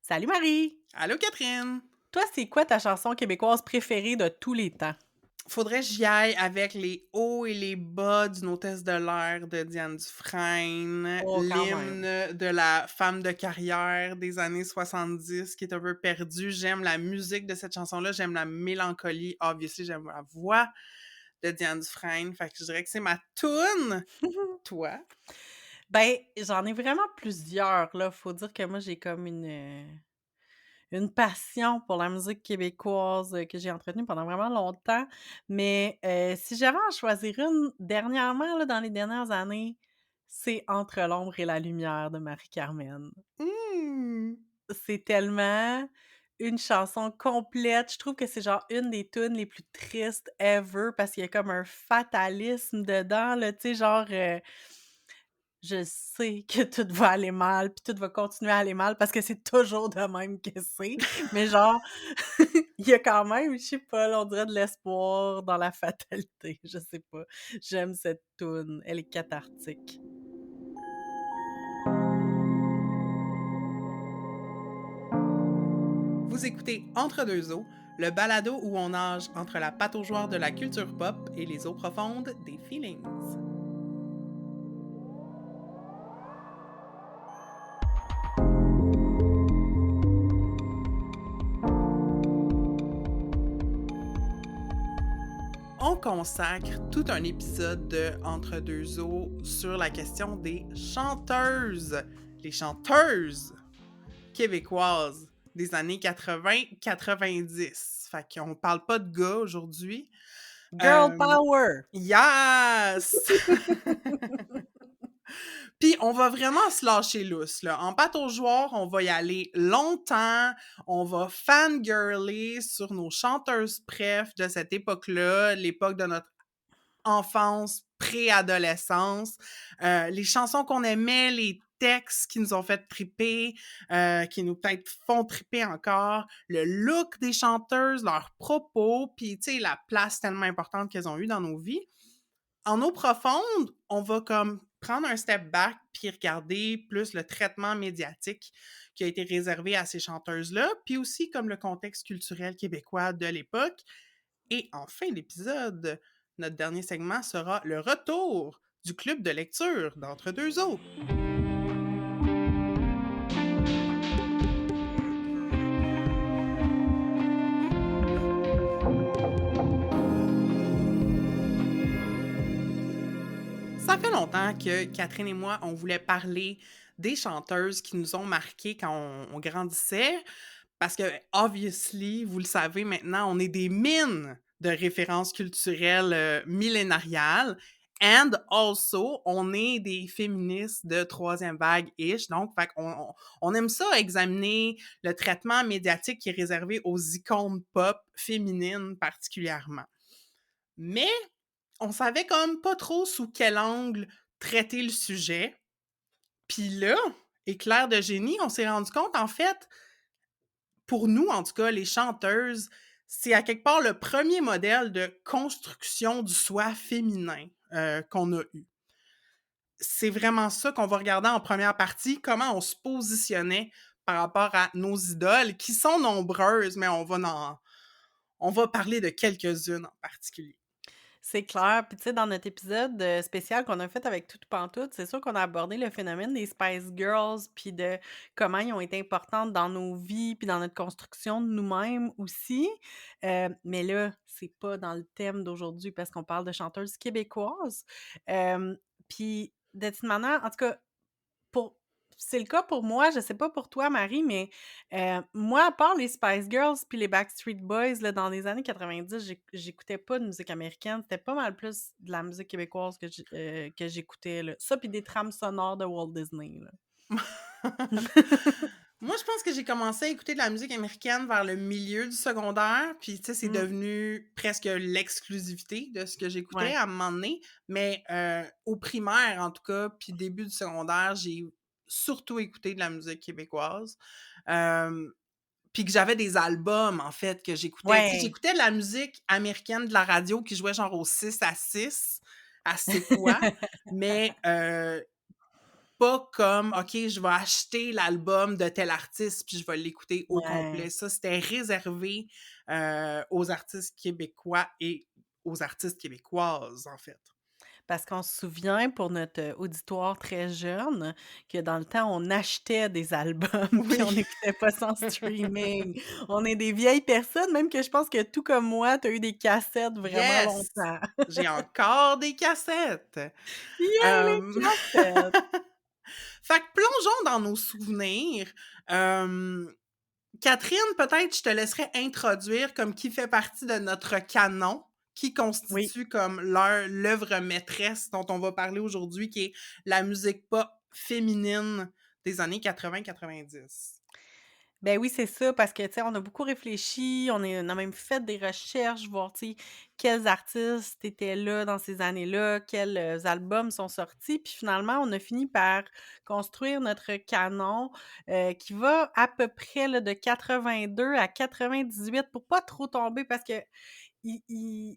Salut Marie! Allô, Catherine! Toi, c'est quoi ta chanson québécoise préférée de tous les temps? Faudrait que j'y aille avec les hauts et les bas d'une hôtesse de l'air de Diane Dufresne, Oh, quand même. l'hymne de la femme de carrière des années 70 qui est un peu perdue. J'aime la musique de cette chanson-là, j'aime la mélancolie. Obviously, j'aime la voix de Diane Dufresne. Fait que je dirais que c'est ma toune. Toi? Ben, j'en ai vraiment plusieurs, là. Faut dire que moi, j'ai comme une passion pour la musique québécoise, que j'ai entretenue pendant vraiment longtemps. Mais, si j'avais à en choisir une dernièrement, là, dans les dernières années, c'est «Entre l'ombre et la lumière» de Marie-Carmen. Mmh! C'est tellement une chanson complète. Je trouve que c'est genre une des tunes les plus tristes ever parce qu'il y a comme un fatalisme dedans, là, tu sais, genre, je sais que tout va aller mal, puis tout va continuer à aller mal parce que c'est toujours de même que c'est, mais genre, il y a quand même, je sais pas, là, on dirait de l'espoir dans la fatalité, je sais pas. J'aime cette tune, elle est cathartique. Vous écoutez Entre deux eaux, le balado où on nage entre la pataugeoire de la culture pop et les eaux profondes des feelings. On consacre tout un épisode de Entre deux eaux sur la question des chanteuses, les chanteuses québécoises des années 80-90. Fait qu'on parle pas de gars aujourd'hui. Girl Euh, power! yes! Puis on va vraiment se lâcher lousse, là. En pataugeoire, on va y aller longtemps, on va fangirler sur nos chanteuses préf de cette époque-là, l'époque de notre enfance, préadolescence, les chansons qu'on aimait, les textes qui nous ont fait triper, qui nous peut-être font triper encore, le look des chanteuses, leurs propos, puis tu sais, la place tellement importante qu'elles ont eue dans nos vies. En eau profonde, on va comme prendre un step back puis regarder plus le traitement médiatique qui a été réservé à ces chanteuses-là, puis aussi comme le contexte culturel québécois de l'époque. Et en fin d'épisode, notre dernier segment sera le retour du club de lecture d'Entre deux eaux. Ça fait longtemps que Catherine et moi, on voulait parler des chanteuses qui nous ont marqués quand on grandissait, parce que, obviously, vous le savez maintenant, on est des mines de références culturelles millénariales. And also, on est des féministes de troisième vague-ish. Donc, fait on aime ça examiner le traitement médiatique qui est réservé aux icônes pop féminines particulièrement. Mais on savait comme pas trop sous quel angle traiter le sujet. Puis là, éclair de génie, on s'est rendu compte, en fait, pour nous, en tout cas, les chanteuses, c'est à quelque part le premier modèle de construction du soi féminin qu'on a eu. C'est vraiment ça qu'on va regarder en première partie, comment on se positionnait par rapport à nos idoles, qui sont nombreuses, mais on va parler de quelques-unes en particulier. C'est clair. Puis tu sais, dans notre épisode, spécial qu'on a fait avec Toutes Pantoute, c'est sûr qu'on a abordé le phénomène des Spice Girls, puis de comment ils ont été importantes dans nos vies, puis dans notre construction de nous-mêmes aussi. Mais là, c'est pas dans le thème d'aujourd'hui parce qu'on parle de chanteuses québécoises. Puis de toute manière, en tout cas, pour c'est le cas pour moi, je sais pas pour toi Marie, mais moi, à part les Spice Girls puis les Backstreet Boys, là, dans les années 90, j'écoutais pas de musique américaine. C'était pas mal plus de la musique québécoise que j'écoutais, là. Ça puis des trames sonores de Walt Disney, là. Moi, je pense que j'ai commencé à écouter de la musique américaine vers le milieu du secondaire, puis tu sais, c'est Mmh, devenu presque l'exclusivité de ce que j'écoutais ouais. à un moment donné. Mais au primaire, en tout cas, puis début du secondaire, j'ai surtout écouté de la musique québécoise. Euh, Puis que j'avais des albums, en fait, que j'écoutais. Tu sais, Ouais! j'écoutais de la musique américaine de la radio qui jouait genre au 6 à 6 à C'est quoi? Mais pas comme: «OK, je vais acheter l'album de tel artiste, puis je vais l'écouter au complet». Ouais. Ça, c'était réservé, aux artistes québécois et aux artistes québécoises, en fait. Parce qu'on se souvient pour notre, auditoire très jeune, que dans le temps, on achetait des albums puis on Oui. n'écoutait pas ça en streaming. On est des vieilles personnes, même que je pense que tout comme moi, tu as eu des cassettes vraiment Yes! longtemps. J'ai encore des cassettes. Yay les Hem, cassettes! fait que plongeons dans nos souvenirs. Hem, Catherine, peut-être je te laisserai introduire comme qui fait partie de notre canon, qui Oui. constitue comme l'œuvre maîtresse dont on va parler aujourd'hui, qui est la musique pop féminine des années 80-90. Ben oui, c'est ça, parce que, tu sais, on a beaucoup réfléchi, on a même fait des recherches, voir, tu sais, quels artistes étaient là dans ces années-là, quels, albums sont sortis, puis finalement, on a fini par construire notre canon, qui va à peu près, là, de 82 à 98 pour pas trop tomber parce que il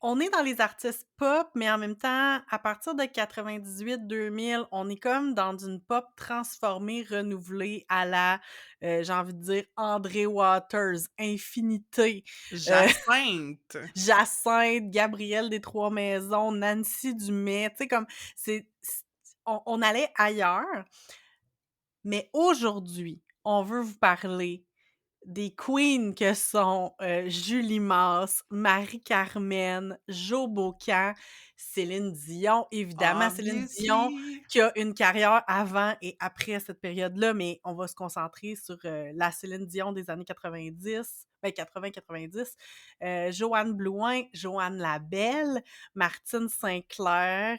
on est dans les artistes pop, mais en même temps, à partir de 98-2000, on est comme dans une pop transformée, renouvelée à la, j'ai envie de dire André Waters, Infinité, heu, Jacinthe. Jacinthe, Gabrielle des Trois-Maisons, Nancy Dumais, tu sais comme c'est on allait ailleurs, mais aujourd'hui, on veut vous parler des queens que sont, Julie Masse, Marie-Carmen, Jo Bocan, Céline Dion, évidemment. Céline Dion Obviously. qui a une carrière avant et après cette période-là, mais on va se concentrer sur, la Céline Dion des années 90, ben 80-90. Joanne Blouin, Joanne Labelle, Martine St-Clair,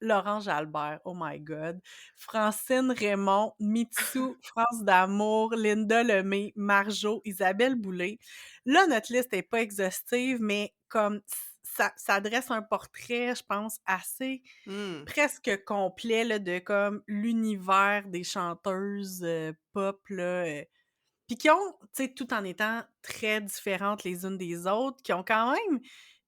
Laurent Jalbert, oh my god, Francine Raymond, Mitsou, France d'amour, Linda Lemay, Marjo, Isabelle Boulay. Là, notre liste est pas exhaustive, mais comme ça dresse un portrait, je pense, assez Mmh. presque complet là, de comme l'univers des chanteuses, pop là, puis qui ont, tu sais, tout en étant très différentes les unes des autres, qui ont quand même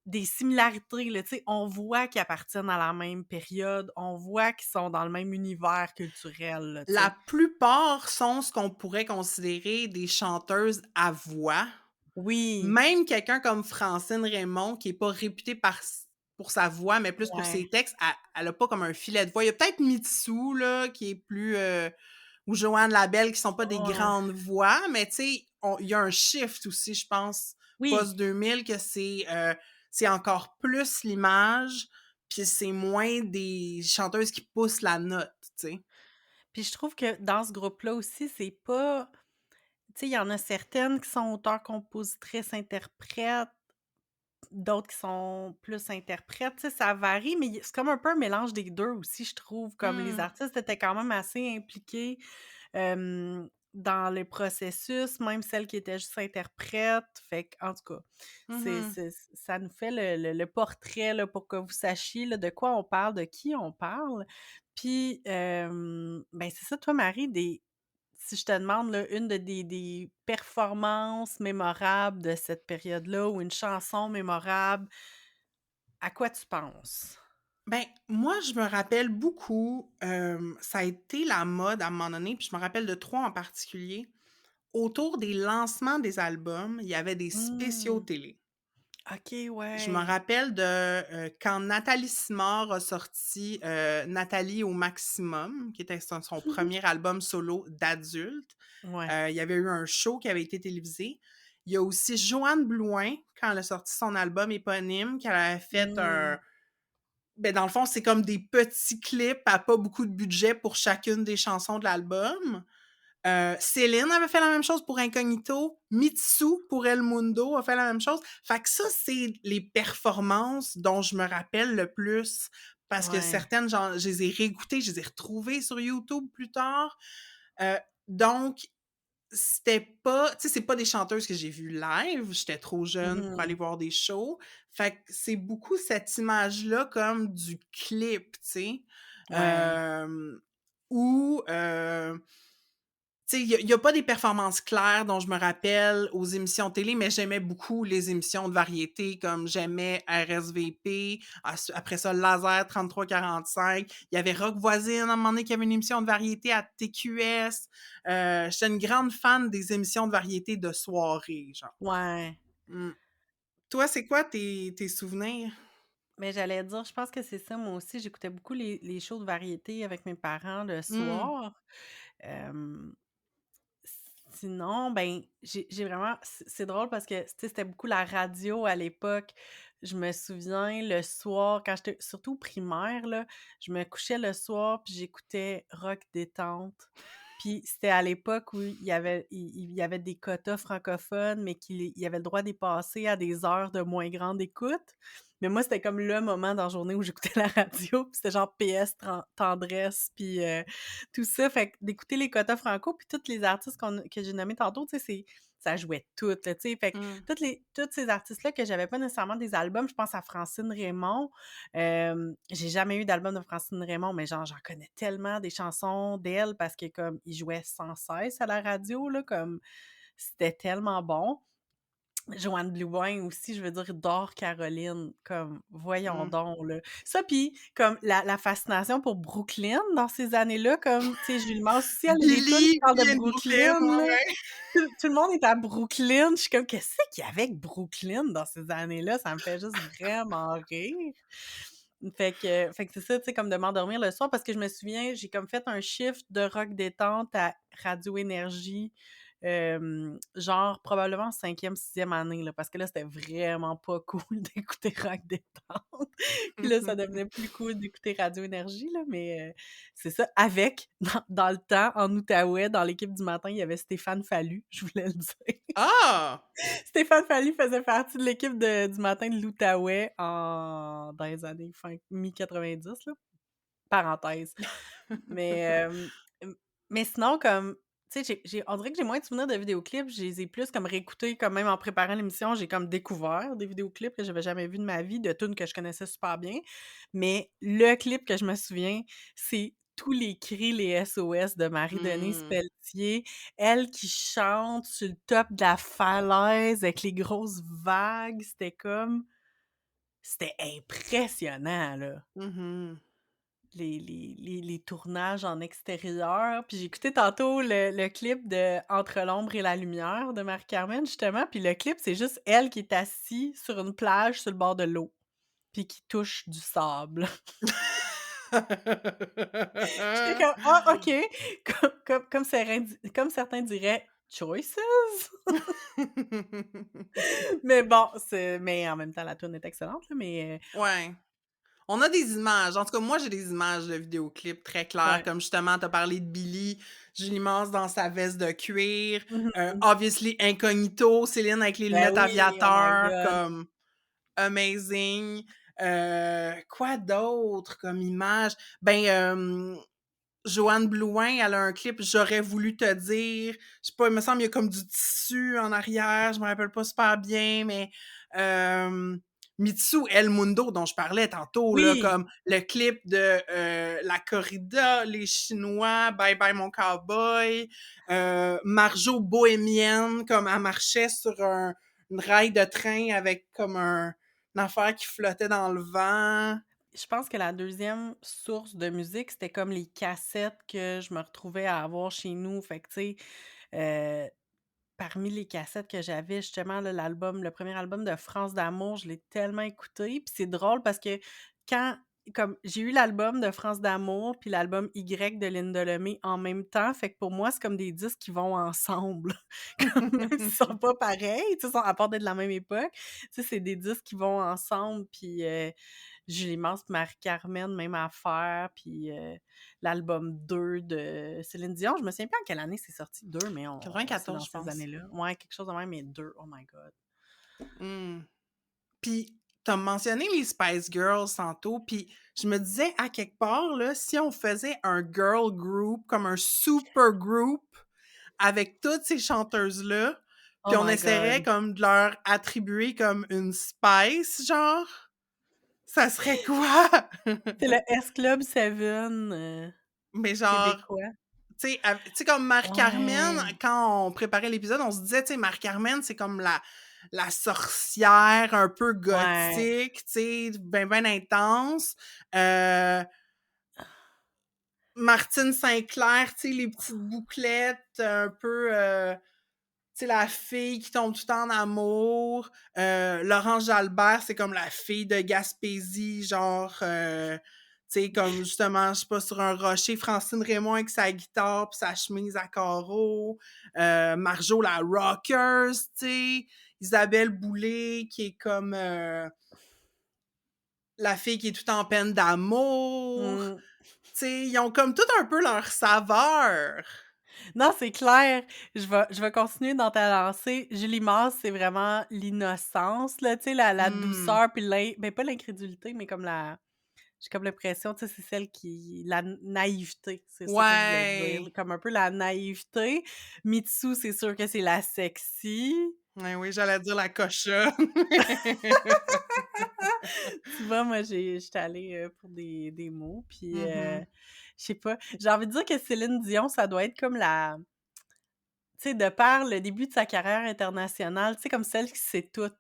des similarités, là, tu sais, on voit qu'ils appartiennent à la même période, on voit qu'ils sont dans le même univers culturel, là, tu La sais. plupart sont ce qu'on pourrait considérer des chanteuses à voix. Oui, Même quelqu'un comme Francine Raymond, qui est pas réputée pour sa voix, mais plus pour ouais. ses textes, elle a pas comme un filet de voix. Il y a peut-être Mitsou, là, qui est plus, ou Joanne Labelle, qui sont pas des Oh, grandes voix, mais tu sais, il y a un shift aussi, je pense, oui, post 2000, que c'est encore plus l'image, puis c'est moins des chanteuses qui poussent la note, tu sais. puis je trouve que dans ce groupe-là aussi, c'est pas tu sais, il y en a certaines qui sont auteurs, compositrices, interprètes, d'autres qui sont plus interprètes, tu sais, ça varie, mais c'est comme un peu un mélange des 2 aussi, je trouve. Comme les Mmh. artistes étaient quand même assez impliqués, dans les processus, même celles qui étaient juste interprètes. Fait qu'en tout cas, Mmh. ça nous fait le portrait, là, pour que vous sachiez, là, de quoi on parle, de qui on parle. Puis, ben, c'est ça, toi, Marie, si je te demande, là, une de des performances mémorables de cette période-là ou une chanson mémorable, à quoi tu penses? Ben, moi, je me rappelle beaucoup, ça a été la mode à un moment donné, puis je me rappelle de 3 en particulier. Autour des lancements des albums, il y avait des spéciaux Mmh. télé. OK, Je me ouais. rappelle de, quand Nathalie Simard a sorti, Nathalie au maximum, qui était son 1er album solo d'adulte. Ouais. Il y avait eu un show qui avait été télévisé. Il y a aussi Joanne Blouin, quand elle a sorti son album éponyme, qu'elle avait fait Mmh. dans le fond, c'est comme des petits clips à pas beaucoup de budget pour chacune des chansons de l'album. Céline avait fait la même chose pour Incognito. Mitsou, pour El Mundo, a fait la même chose. Fait que ça, c'est les performances dont je me rappelle le plus parce que Ouais. certaines, genre, je les ai réécoutées, je les ai retrouvées sur YouTube plus tard. Heu, donc c'était pas, tu sais, c'est pas des chanteuses que j'ai vues live, j'étais trop jeune pour aller Mmh. voir des shows. Fait que c'est beaucoup cette image-là comme du clip, tu sais? Ouais. Hem, où, tu tu sais, il y a pas des performances claires dont je me rappelle aux émissions télé, mais j'aimais beaucoup les émissions de variété, comme j'aimais RSVP, après ça Laser 3345. Il y avait Rock Voisine, à un moment donné, qui avait une émission de variété à TQS. J'étais une grande fan des émissions de variété de soirée, genre. Ouais. Mmh. Toi, c'est quoi tes souvenirs? Mais j'allais dire, je pense que c'est ça, moi aussi, j'écoutais beaucoup les shows de variété avec mes parents le Mmh. soir. Hem, Sinon, ben, j'ai vraiment c'est drôle parce que, tu sais, c'était beaucoup la radio à l'époque. Je me souviens le soir, quand j'étais surtout au primaire, là, je me couchais le soir puis j'écoutais rock détente. Puis c'était à l'époque où il y avait des quotas francophones, mais qu'il y avait le droit d'y passer à des heures de moins grande écoute. Mais moi, c'était comme le moment dans la journée où j'écoutais la radio, puis c'était genre PS Tendresse, puis tout ça. Fait que d'écouter les quotas franco, puis tous les artistes que j'ai nommés tantôt, tu sais, ça jouait tout, là, tu sais. Fait que Mmh. tous ces artistes-là que j'avais pas nécessairement des albums, je pense à Francine Raymond. J'ai jamais eu d'album de Francine Raymond, mais genre, j'en connais tellement des chansons d'elle parce que comme ils jouaient sans cesse à la radio, là, comme c'était tellement bon. Joanne Blouin aussi, je veux dire, Dore Caroline, comme voyons Mmh. donc, là. Ça, puis comme la fascination pour Brooklyn dans ces années-là, comme, tu sais, Jules Mars aussi, elle a des tunes qui Billy, parlent de Billy and Brooklyn, Brooklyn, là. ouais. Tout le monde est à Brooklyn. Je suis comme: «Qu'est-ce qu'il y avait avec Brooklyn dans ces années-là?» Ça me fait juste vraiment rire. Fait que c'est ça, tu sais, comme de m'endormir le soir parce que je me souviens, j'ai comme fait un shift de rock détente à Radio Énergie, genre probablement en 5e, 6e année, là, parce que là, c'était vraiment pas cool d'écouter rock détente. Puis là, ça devenait plus cool d'écouter Radio Énergie, là, mais c'est ça, avec dans le temps, en Outaouais, dans l'équipe du matin, il y avait Stéphane Fallu, je voulais le dire. Ah! Stéphane Fallu faisait partie de l'équipe du matin de l'Outaouais dans les années fin mi-90 là, parenthèse. Mais, mais sinon comme, tu sais, on dirait que j'ai moins de souvenirs de vidéoclips, je les ai plus comme réécoutés comme même en préparant l'émission, j'ai comme découvert des vidéoclips que j'avais jamais vus de ma vie, de tunes que je connaissais super bien. Mais le clip que je me souviens, c'est tous les cris, les SOS de Marie-Denise Mmh. Pelletier, elle qui chante sur le top de la falaise avec les grosses vagues, c'était impressionnant, là. Mmh. Les tournages en extérieur. Puis j'ai écouté tantôt le clip de Entre l'ombre et la lumière de Marie-Carmen, justement, puis le clip, c'est juste elle qui est assise sur une plage sur le bord de l'eau, puis qui touche du sable. J'étais comme: «Ah OK!» comme certains diraient: «Choices?» Mais bon, mais en même temps, la tune est excellente, là, mais Ouais. On a des images. En tout cas, moi, j'ai des images de vidéoclips très claires, ouais. comme justement, tu as parlé de Billy, Julie Mance dans sa veste de cuir, Mmh. obviously Incognito, Céline avec les Ben lunettes oui, oh my aviateurs, god. comme amazing. Quoi d'autre comme image? Ben, Joanne Blouin, elle a un clip «J'aurais voulu te dire». Je sais pas, il me semble il y a comme du tissu en arrière, je me rappelle pas super bien, mais Mitsu El Mundo dont je parlais tantôt là, Oui! comme le clip de, La Corrida, Les Chinois, Bye Bye Mon Cowboy, Marjo bohémienne, comme elle marchait sur une rail de train avec comme une affaire qui flottait dans le vent. Je pense que la deuxième source de musique, c'était comme les cassettes que je me retrouvais à avoir chez nous. Fait que, tu sais, heu, parmi les cassettes que j'avais, justement, là, le premier album de France d'amour, je l'ai tellement écouté. Puis c'est drôle parce que quand comme j'ai eu l'album de France d'amour, puis l'album Y de Linda Lemay en même temps, fait que pour moi, c'est comme des disques qui vont ensemble. Comme même s'ils sont pas pareils, tu sais, sont à part d'être de la même époque, tu sais, c'est des disques qui vont ensemble. Puis, Julie Mance, Marie-Carmen, même affaire, puis l'album 2 de Céline Dion. Je me souviens pas en quelle année c'est sorti 2, mais c'est 94, dans je ces pense. années-là. Ouais, quelque chose de même, mais 2, oh my god. Mmh. Puis, tu as mentionné les Spice Girls tantôt, puis je me disais, à quelque part, là, si on faisait un girl group, comme un super group, avec toutes ces chanteuses-là, Oh puis on my essaierait god. comme de leur attribuer comme une Spice, genre, ça serait quoi? C'est le S Club 7, Mais genre, québécois. Tu sais, comme Marie-Carmen, Ouais, quand on préparait l'épisode, on se disait, tu sais, Marie-Carmen, c'est comme la sorcière un peu ouais. gothique, tu sais, ben intense. Heu, Martine St-Clair, tu sais, les petites bouclettes un peu, tu sais, la fille qui tombe tout le temps en amour. Laurence Jalbert, c'est comme la fille de Gaspésie, genre, tu sais, comme justement, je sais pas, sur un rocher, Francine Raymond avec sa guitare pis sa chemise à carreaux. Marjo la rockers, tu sais. Isabelle Boulay, qui est comme la fille qui est tout en peine d'amour. Mmh. Tu sais, ils ont comme tout un peu leur saveur. Non, c'est clair. Je vais continuer dans ta lancée. Julie Masse, c'est vraiment l'innocence, là, tu sais, la Mmh. douceur puis ben, pas l'incrédulité, mais comme j'ai comme l'impression, tu sais, c'est celle qui la naïveté, c'est ça que je voulais dire, Ouais. comme un peu la naïveté. Mitsu, c'est sûr que c'est la sexy. Ouais, oui, j'allais dire la cochonne. Tu vois, moi, j'étais allée, pour des mots, puis, Mmh. je sais pas, j'ai envie de dire que Céline Dion, ça doit être comme tu sais, de par le début de sa carrière internationale, tu sais, comme celle qui sait tout.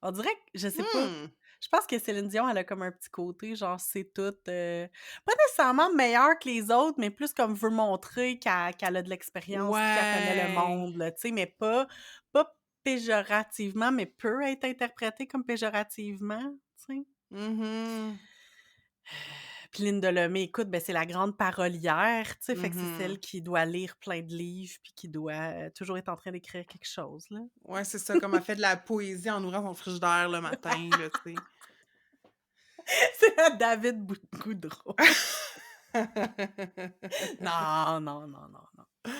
On dirait que je sais pas, Mmh. je pense que Céline Dion, elle a comme un petit côté genre sait tout, pas nécessairement meilleure que les autres, mais plus comme veut montrer qu'elle a de l'expérience puis qu'elle connaît le Ouais. monde, là, tu sais, mais pas péjorativement, mais peut être interprétée comme péjorativement, tu sais? Mmh. Puis Linda Lemay, écoute, ben, c'est la grande parolière, tu sais, fait que c'est Mmh. celle qui doit lire plein de livres puis qui doit, toujours être en train d'écrire quelque chose, là. Ouais, c'est ça, comme elle fait de la poésie en ouvrant son frigidaire le matin, là, tu sais. C'est la David Goudreau. Non, non, non, non, non.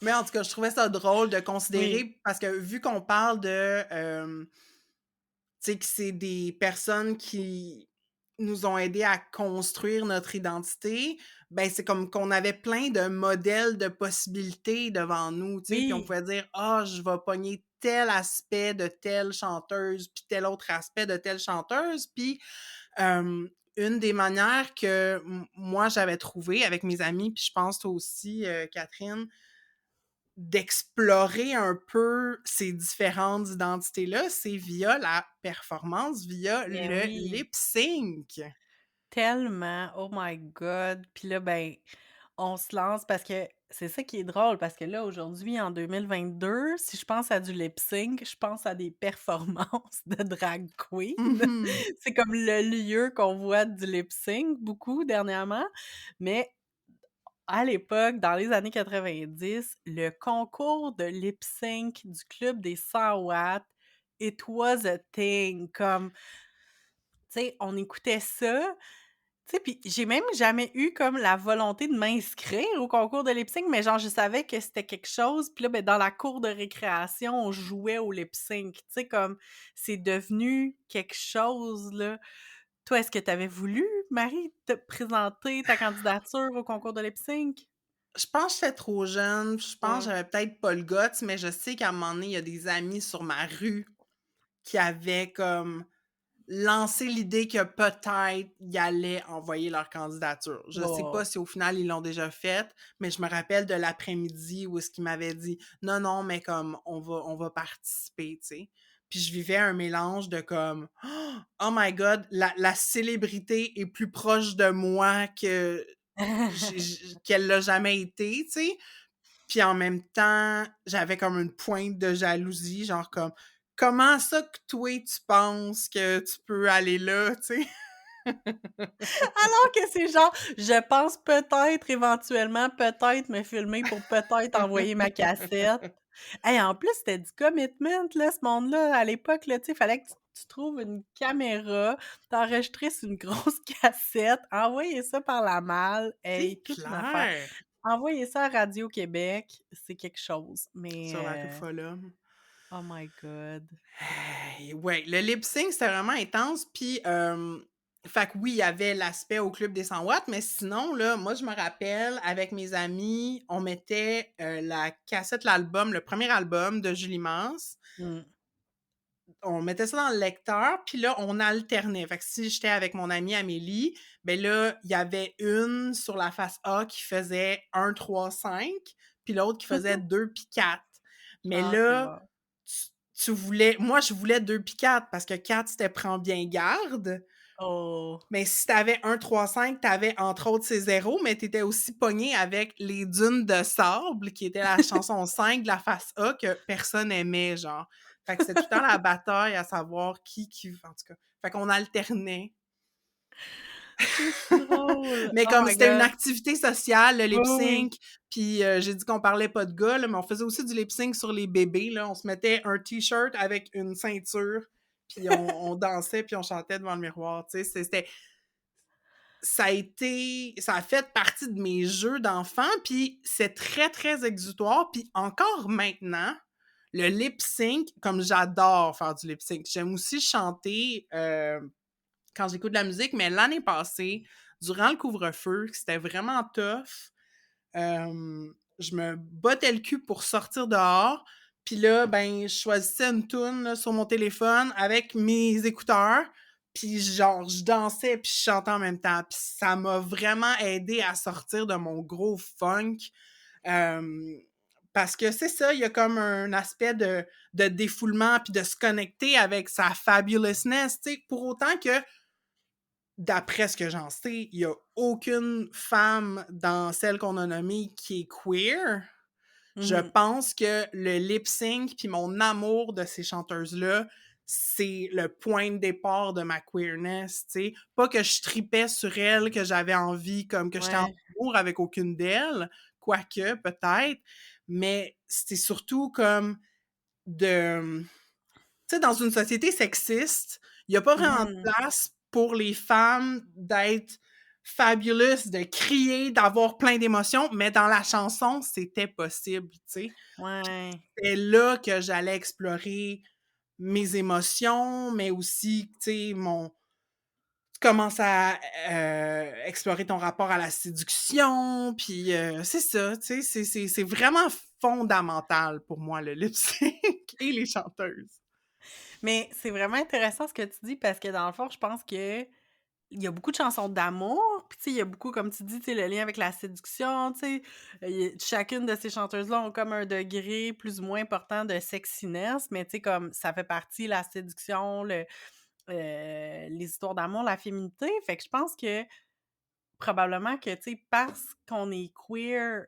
Mais en tout cas, je trouvais ça drôle de Oui, considérer parce que vu qu'on parle de, tu sais, que c'est des personnes qui nous ont aidés à construire notre identité, ben, c'est comme qu'on avait plein de modèles de possibilités devant nous, tu sais, puis on oui, pouvait dire: «Ah, je vais pogner tel aspect de telle chanteuse, puis tel autre aspect de telle chanteuse», puis, une des manières que moi j'avais trouvé avec mes amis, puis je pense toi aussi, Catherine, d'explorer un peu ces différentes identités-là, c'est via la performance, via mais le oui, lip sync. tellement, oh my god. Puis là, ben, on se lance parce que c'est ça qui est drôle, parce que là, aujourd'hui, en 2022, si je pense à du lip sync, je pense à des performances de drag queen. Mmh. C'est comme le lieu qu'on voit du lip sync beaucoup dernièrement, mais à l'époque, dans les années 90, le concours de lip sync du club des 100 watts, it was a thing. Comme, tu sais, on écoutait ça, tu sais, puis j'ai même jamais eu comme la volonté de m'inscrire au concours de lip sync, mais genre, je savais que c'était quelque chose. Puis là, ben, dans la cour de récréation, on jouait au lip sync. Tu sais, comme, c'est devenu quelque chose, là. Toi, est-ce que tu avais voulu, Marie, te présenter ta candidature au concours de lip sync? Je pense que j'étais trop jeune, je pense que Ouais. j'avais peut-être pas le guts, mais je sais qu'à un moment donné, il y a des amis sur ma rue qui avaient comme lancé l'idée que peut-être ils allaient envoyer leur candidature. Je sais pas Oh. si au final ils l'ont déjà fait, mais je me rappelle de l'après-midi où est-ce qu'ils m'avaient dit: «Non, non, mais comme on va participer», tu sais? Puis je vivais un mélange de comme: «Oh my god, la célébrité est plus proche de moi que qu'elle l'a jamais été», tu sais? Puis en même temps, j'avais comme une pointe de jalousie, genre comme: «Comment ça que toi, tu penses que tu peux aller là?» tu sais? Alors que c'est genre, je pense peut-être éventuellement, peut-être me filmer pour peut-être envoyer ma cassette. Hey, en plus, c'était du commitment, là, ce monde-là, à l'époque, là, tu sais, fallait que tu trouves une caméra, t'enregistrer sur une grosse cassette, envoyer ça par la malle, C'est hey, toute une affaire. clair! Envoyer ça à Radio-Québec, c'est quelque chose, Sur la rue mais Follum. oh my god. Hey, ouais, le lip sync, c'était vraiment intense. Puis, fait que oui, il y avait l'aspect au Club des 100 watts, mais sinon, là, moi, je me rappelle, avec mes amis, on mettait la cassette, l'album, le premier album de Julie Mance. Mmh. on mettait ça dans le lecteur, puis là, on alternait. Fait que si j'étais avec mon amie Amélie, ben là, il y avait une sur la face A qui faisait 1 3 5 puis l'autre qui faisait 2 puis 4. Mais Ah, c'est là, bon. tu tu voulais moi, je voulais 2 puis 4 parce que 4 c'était «Prends bien garde», Oh! mais si t'avais un 3 5 t'avais entre autres ces zéros, mais t'étais aussi pogné avec les dunes de sable, qui était la chanson 5 de la face A que personne aimait, genre. Fait que c'était tout le temps la bataille à savoir qui en tout cas. Fait qu'on alternait. C'est si drôle! Mais Oh comme my c'était une god! activité sociale, le Oui, lip oui. sync, puis j'ai dit qu'on parlait pas de gars, là, mais on faisait aussi du lip sync sur les bébés, là. On se mettait un T-shirt avec une ceinture, puis on dansait, puis on chantait devant le miroir, tu sais. Ça a fait partie de mes jeux d'enfant, puis c'est très, très exutoire. Puis encore maintenant, le lip sync, comme j'adore faire du lip sync. J'aime aussi chanter quand j'écoute de la musique, mais l'année passée, durant le couvre-feu, c'était vraiment tough. Je me bottais le cul pour sortir dehors. Puis là, ben, je choisissais une tune là, sur mon téléphone avec mes écouteurs. Puis genre, je dansais puis je chantais en même temps. Puis ça m'a vraiment aidé à sortir de mon gros funk. Euh, Parce que c'est ça, il y a comme un aspect de défoulement puis de se connecter avec sa fabulousness, tu sais, pour autant que d'après ce que j'en sais, il y a aucune femme dans celle qu'on a nommée qui est queer. Je Mmh. pense que le lip sync puis mon amour de ces chanteuses-là, c'est le point de départ de ma queerness, tu sais. Pas que je tripais sur elles, que j'avais envie, comme que j'étais en Ouais. amour avec aucune d'elles, quoique, peut-être, mais c'était surtout comme de tu sais, dans une société sexiste, il y a pas vraiment de Mmh. place pour les femmes d'être fabulous, de crier, d'avoir plein d'émotions, mais dans la chanson, c'était possible, tu sais. Ouais. C'est là que j'allais explorer mes émotions, mais aussi, tu sais, mon tu commences à, explorer ton rapport à la séduction, puis, c'est ça, tu sais, c'est vraiment fondamental pour moi, le lip sync et les chanteuses. Mais c'est vraiment intéressant ce que tu dis parce que dans le fond, je pense que il y a beaucoup de chansons d'amour, puis tu sais, il y a beaucoup, comme tu dis, tu sais, le lien avec la séduction, tu sais, chacune de ces chanteuses-là ont comme un degré plus ou moins important de sexiness, mais tu sais, comme ça fait partie, la séduction, les histoires d'amour, la féminité, fait que je pense que probablement que, tu sais, parce qu'on est queer,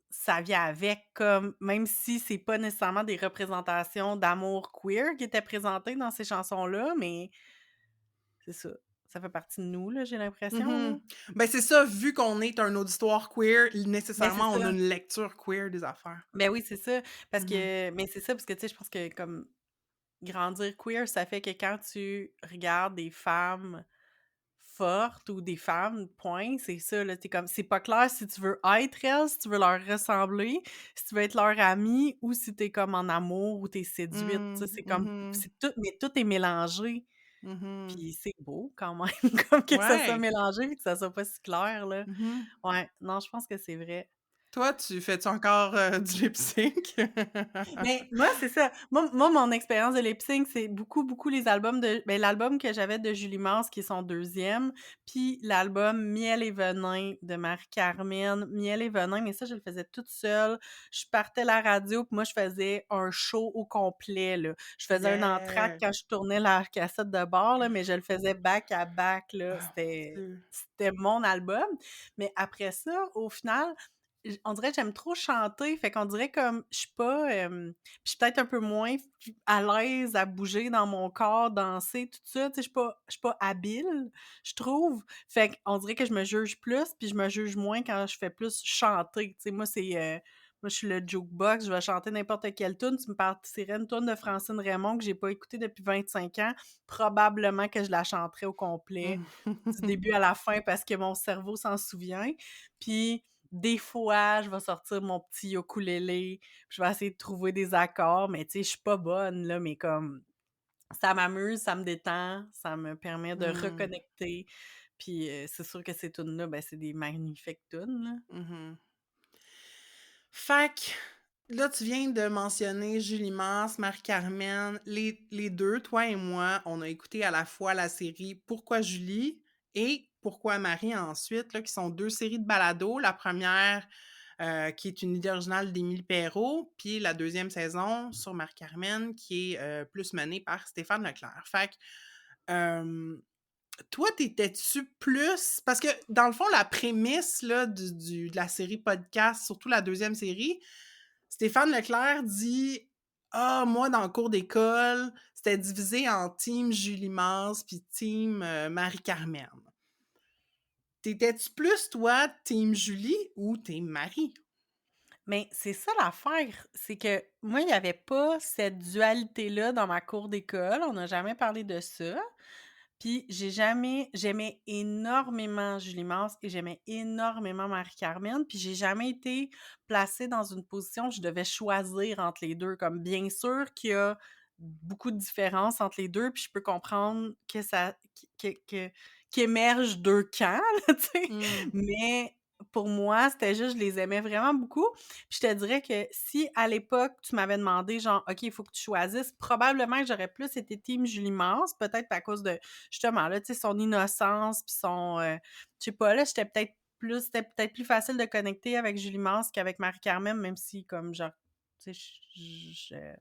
ça vient avec, comme même si c'est pas nécessairement des représentations d'amour queer qui étaient présentées dans ces chansons-là, mais c'est ça, ça fait partie de nous, là, j'ai l'impression, là. Mhm. Ben, c'est ça, vu qu'on est un auditoire queer, Mais c'est nécessairement, on a ça. une lecture queer des affaires. Ben oui, c'est ça, parce Mhm. que mais c'est ça, parce que, tu sais, je pense que comme grandir queer, ça fait que quand tu regardes des femmes fortes ou des femmes, point, c'est ça, là, tu comme c'est pas clair si tu veux être elles, si tu veux leur ressembler, si tu veux être leur amie ou si t'es comme en amour ou t'es séduite, tu sais, Mm, c'est comme mhm, c'est tout mais tout est mélangé, mhm. puis c'est beau quand même comme que ça soit Ouais. mélangé puis que ça soit pas si clair, là. Mhm. Ouais, non, je pense que c'est vrai. Toi, tu fais-tu encore du lip sync? Mais moi, c'est ça. Moi, mon expérience de lip sync, c'est beaucoup, beaucoup les albums de l'album que j'avais de Julie Mars, qui est son deuxième, puis l'album Miel et venin de Marie-Carmen. Miel et venin, mais ça, je le faisais toute seule. Je partais la radio, puis moi, je faisais un show au complet, là. Je faisais un entracte Yeah! quand je tournais la cassette de bord, là, mais je le faisais back à back, là. Ah, mon C'était Dieu. c'était mon album. Mais après ça, au final, on dirait que j'aime trop chanter, fait qu'on dirait comme je suis pas, puis je suis peut-être un peu moins f à l'aise à bouger dans mon corps, danser, tout ça, tu sais, je suis pas habile, je trouve. Fait qu'on dirait que je me juge plus, puis je me juge moins quand je fais plus chanter, tu sais. Moi, je suis le jukebox, je vais chanter n'importe quelle tune, tu me partirais une tune de Francine Raymond que j'ai pas écoutée depuis 25 ans, probablement que je la chanterais au complet, du début à la fin parce que mon cerveau s'en souvient. Puis des fois, je vais sortir mon petit ukulélé, puis je vais essayer de trouver des accords, mais tu sais, je suis pas bonne là, mais comme ça m'amuse, ça me détend, ça me permet de Mm, reconnecter, puis, c'est sûr que ces tunes-là, ben, c'est des magnifiques tunes, là. mhm. Fait Là, tu viens de mentionner Julie Mars, Marie-Carmen. Les 2, toi et moi, on a écouté à la fois la série Pourquoi Julie et Pourquoi Marie ensuite, là, qui sont 2 séries de balados. La première, qui est une idée originale d'Émile Perrault, puis la deuxième saison sur Marie-Carmen qui est, plus menée par Stéphane Leclerc. Fait que, hem, toi, t'étais-tu plus parce que dans le fond, la prémisse là, de la série podcast, surtout la deuxième série, Stéphane Leclerc dit: «Ah, moi, dans le cours d'école, c'était divisé en team Julie Mars puis team, Marie-Carmen». T'étais-tu plus, toi, team Julie ou team Marie? Mais c'est ça l'affaire, c'est que moi, il y avait pas cette dualité-là dans ma cour d'école, on n'a jamais parlé de ça. Puis j'aimais énormément Julie Mars et j'aimais énormément Marie-Carmen, puis j'ai jamais été placée dans une position où je devais choisir entre les 2. Comme bien sûr qu'il y a beaucoup de différences entre les 2, puis je peux comprendre que ça que qu'émergent 2 camps là, tu sais, Mmh. mais pour moi, c'était juste je les aimais vraiment beaucoup. Puis je te dirais que si à l'époque, tu m'avais demandé genre: «OK, il faut que tu choisisses», probablement que j'aurais plus été team Julie Mars, peut-être à cause de justement, là, tu sais, son innocence puis son, je sais pas, là, c'était peut-être plus facile de connecter avec Julie Mars qu'avec Marie-Carmen, même si comme genre, tu sais,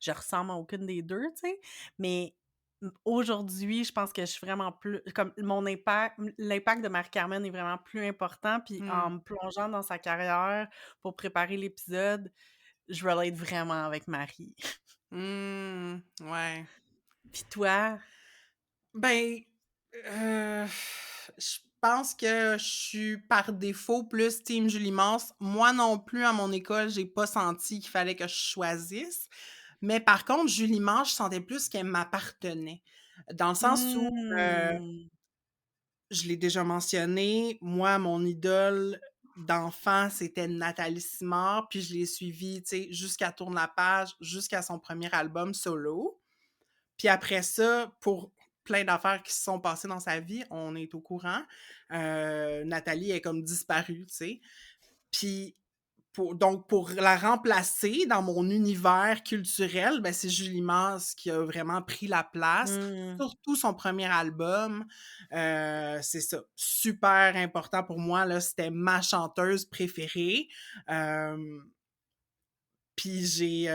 je ressemble à aucune des 2, tu sais, mais aujourd'hui, je pense que je suis vraiment plus comme l'impact de Marie-Carmen est vraiment plus important, puis en Mmh. me plongeant dans sa carrière pour préparer l'épisode, je relate vraiment avec Marie. Mmh. Ouais. Puis toi? Ben, je pense que je suis par défaut plus team Julie Mars. Moi non plus, à mon école, j'ai pas senti qu'il fallait que je choisisse. Mais par contre, Julie Mars, je sentais plus qu'elle m'appartenait. Dans le sens où, Mmh. je l'ai déjà mentionné, moi, mon idole d'enfant, c'était Nathalie Simard, puis je l'ai suivie, tu sais, jusqu'à Tourne la page, jusqu'à son premier album solo. Puis après ça, pour plein d'affaires qui se sont passées dans sa vie, on est au courant, Nathalie est comme disparue, tu sais. Puis pour la remplacer dans mon univers culturel, ben, c'est Julie Mars qui a vraiment pris la place, Mmh. surtout son premier album. C'est ça, super important pour moi, là, c'était ma chanteuse préférée. Hem Puis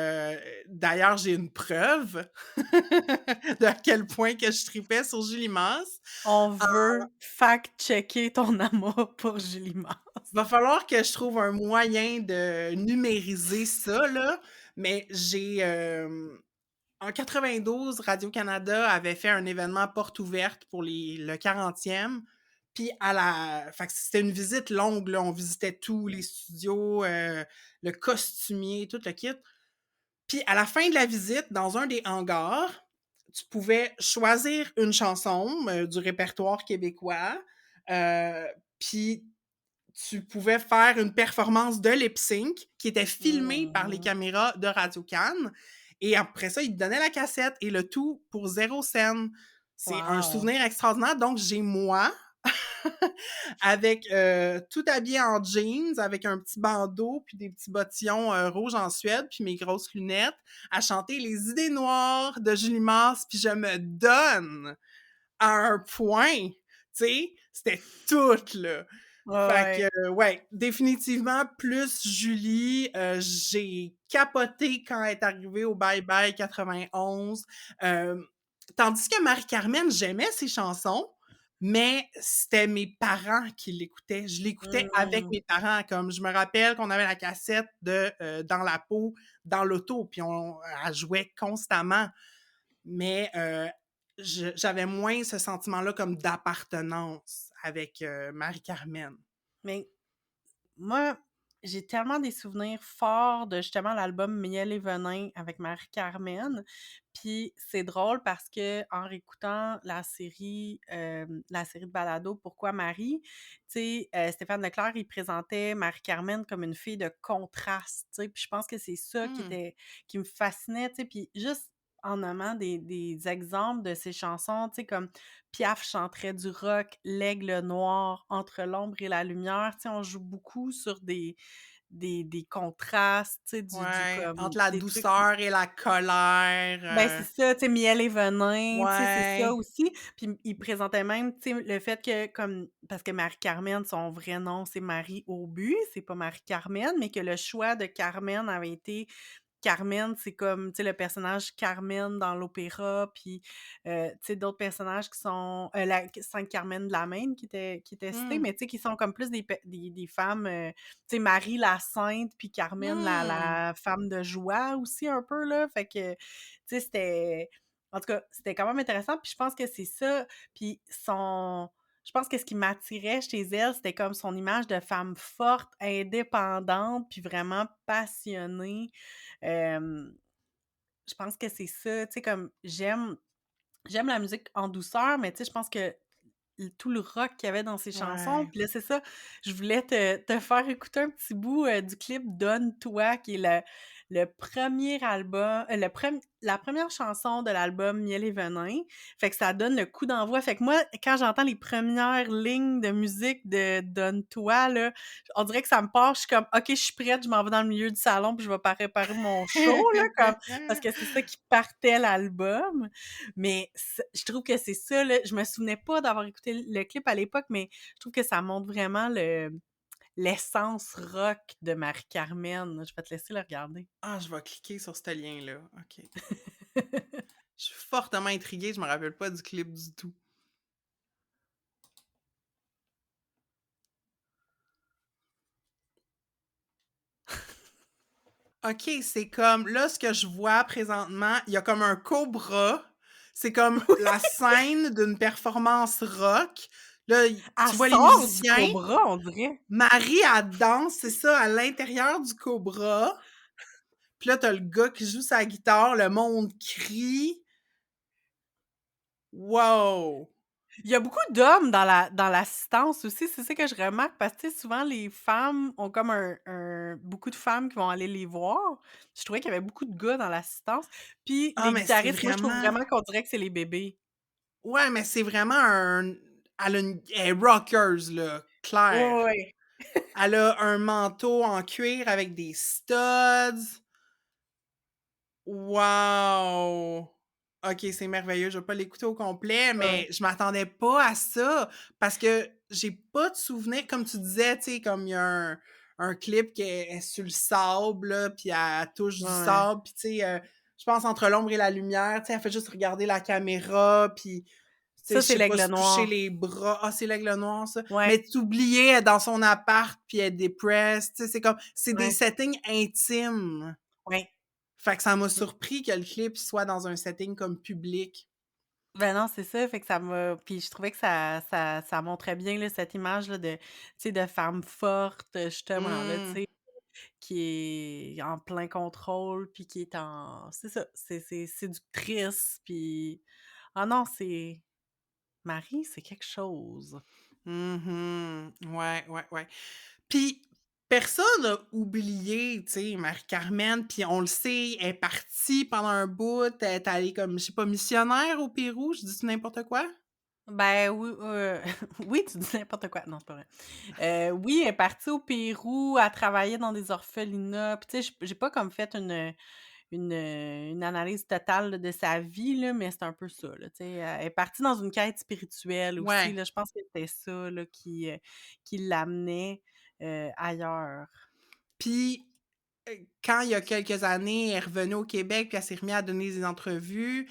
d'ailleurs, j'ai une preuve de à quel point que je tripais sur Julie Masse. On Ah, veut fact-checker ton amour pour Julie Mars. va falloir que je trouve un moyen de numériser ça, là, mais en 92, Radio-Canada avait fait un événement porte ouverte pour le 40e, puis fait que c'était une visite longue, là, on visitait tous les studios, le costumier, tout le kit. Puis à la fin de la visite, dans un des hangars, tu pouvais choisir une chanson, du répertoire québécois, heu, puis tu pouvais faire une performance de lip sync qui était filmée par les Mmh. caméras de Radio-Can et après ça, ils te donnaient la cassette et le tout pour 0 cent. C'est un Wow! souvenir extraordinaire, donc j'ai moi avec, tout habillé en jeans, avec un petit bandeau, puis des petits bottillons, rouges en Suède, puis mes grosses lunettes, à chanter Les idées noires de Julie Mars, puis je me donne à un point, tu sais? C'était tout, là. Ouais, Fait ouais. que, ouais, définitivement plus Julie, j'ai capoté quand elle est arrivée au Bye Bye 91, hem, tandis que Marie-Carmen, j'aimais ses chansons, mais c'était mes parents qui l'écoutaient. Je l'écoutais avec Mmh. mes parents, comme je me rappelle qu'on avait la cassette de, Dans la peau dans l'auto, puis elle jouait constamment, mais j'avais moins ce sentiment-là comme d'appartenance avec, Marie-Carmen. Mais moi, j'ai tellement des souvenirs forts de justement l'album Miel et venin avec Marie-Carmen. Puis c'est drôle parce que en réécoutant la série de balado Pourquoi Marie, tu sais, Stéphane Leclerc, il présentait Marie-Carmen comme une fille de contraste, tu sais. Puis je pense que c'est ça Mmh. qui me fascinait, tu sais. Puis juste en nommant des exemples de ces chansons, tu sais, comme Piaf chanterait du rock, L'Aigle noir, Entre l'ombre et la lumière. Tu sais, on joue beaucoup sur des contrastes, tu sais, du Ouais, comme entre la des trucs. douceur et la colère, Ben, c'est ça, tu sais, miel et venin, tu sais, c'est ça ouais. aussi. Puis il présentait même, tu sais, le fait que comme parce que Marie-Carmen, son vrai nom, c'est Marie Aubu, c'est pas Marie-Carmen, mais que le choix de Carmen avait été Carmen, c'est comme, tu sais, le personnage Carmen dans l'opéra, puis, tu sais, d'autres personnages qui sont, la Sainte Carmen de la Maine qui était citée, Mmh. mais tu sais, qui sont comme plus des femmes, tu sais, Marie la sainte, puis Carmen Mmh. la femme de joie aussi un peu, là. Fait que, tu sais, c'était en tout cas, c'était quand même intéressant, puis je pense que c'est ça, puis je pense que ce qui m'attirait chez elle, c'était comme son image de femme forte, indépendante, puis vraiment passionnée. Hem, je pense que c'est ça, tu sais, comme j'aime la musique en douceur, mais tu sais, je pense que tout le rock qu'il y avait dans ses chansons. Ouais. Puis là, c'est ça, je voulais te faire écouter un petit bout, du clip «Donne-toi» qui est le premier album la première chanson de l'album Miel et venin. Fait que ça donne le coup d'envoi. Fait que moi, quand j'entends les premières lignes de musique de «Donne-toi», là, on dirait que ça me part, je suis comme: «OK, je suis prête, je m'en vais dans le milieu du salon, puis je vais préparer mon show», là, comme parce que c'est ça qui partait l'album. Mais je trouve que c'est ça, là. Je me souvenais pas d'avoir écouté le clip à l'époque, mais je trouve que ça montre vraiment l'essence rock de Marie-Carmen. Je vais te laisser le regarder. Ah, je vais cliquer sur ce lien-là. OK. Je suis fortement intriguée, je me rappelle pas du clip du tout. OK, c'est comme là, ce que je vois présentement, il y a comme un cobra. C'est comme Oui, la scène d'une performance rock. Là, elle tu vois les sort du musiciens. cobra, on dirait. Marie, elle danse, c'est ça, à l'intérieur du cobra. Puis là, t'as le gars qui joue sa guitare, le monde crie. Wow! Il y a beaucoup d'hommes dans l'assistance aussi, c'est ça que je remarque parce que, tu sais, souvent les femmes ont comme beaucoup de femmes qui vont aller les voir. Je trouvais qu'il y avait beaucoup de gars dans l'assistance. Puis Ah, les mais c'est guitaristes, moi, je trouve vraiment vraiment qu'on dirait que c'est les bébés. ouais, mais c'est vraiment un elle est rockeuse, là, Ouais, clair. ouais, ouais. Elle a un manteau en cuir avec des studs. Wow! OK, c'est merveilleux. Je vais pas l'écouter au complet, Ouais, mais je m'attendais pas à ça parce que j'ai pas de souvenir comme tu disais, tu sais, comme il y a un clip qui est sur le sable, là, puis elle touche du ouais. sable, puis tu sais, je pense entre l'ombre et la lumière, tu sais, elle fait juste regarder la caméra, puis tu sais, Ça, je c'est sais pas, l'Aigle se toucher noir. les bras. Ah, c'est l'aigle noir, ça? Ouais, Mais t'oubliais, elle est dans son appart, puis elle est depressed, tu sais, c'est des ouais, settings intimes. ouais. Fait que ça m'a Mmh. surpris que le clip soit dans un setting comme public. Ben, non, c'est ça, fait que ça m'a puis je trouvais que ça montrait bien, là, cette image-là de, tu sais, de femme forte, justement, là, tu Mmh. sais, qui est en plein contrôle, puis qui est c'est ça, c'est séductrice, puis ah non, c'est Marie, c'est quelque chose. Mmh. Ouais, ouais, ouais. Puis personne n'a oublié, tu sais, Marie-Carmen, puis on le sait, elle est partie pendant un bout, elle est allée comme, je sais pas, missionnaire au Pérou, je dis n'importe quoi? Ben, oui, oui, tu dis n'importe quoi. Non, c'est pas vrai. Oui, elle est partie au Pérou, elle travaillait dans des orphelinats, puis tu sais, j'ai pas comme fait une analyse totale là, de sa vie, là, mais c'est un peu ça, là, tu sais. Elle est partie dans une quête spirituelle aussi, Ouais. là. Je pense que c'était ça, là, qui l'amenait, ailleurs. Puis, quand il y a quelques années, elle est revenue au Québec, puis elle s'est remise à donner des entrevues.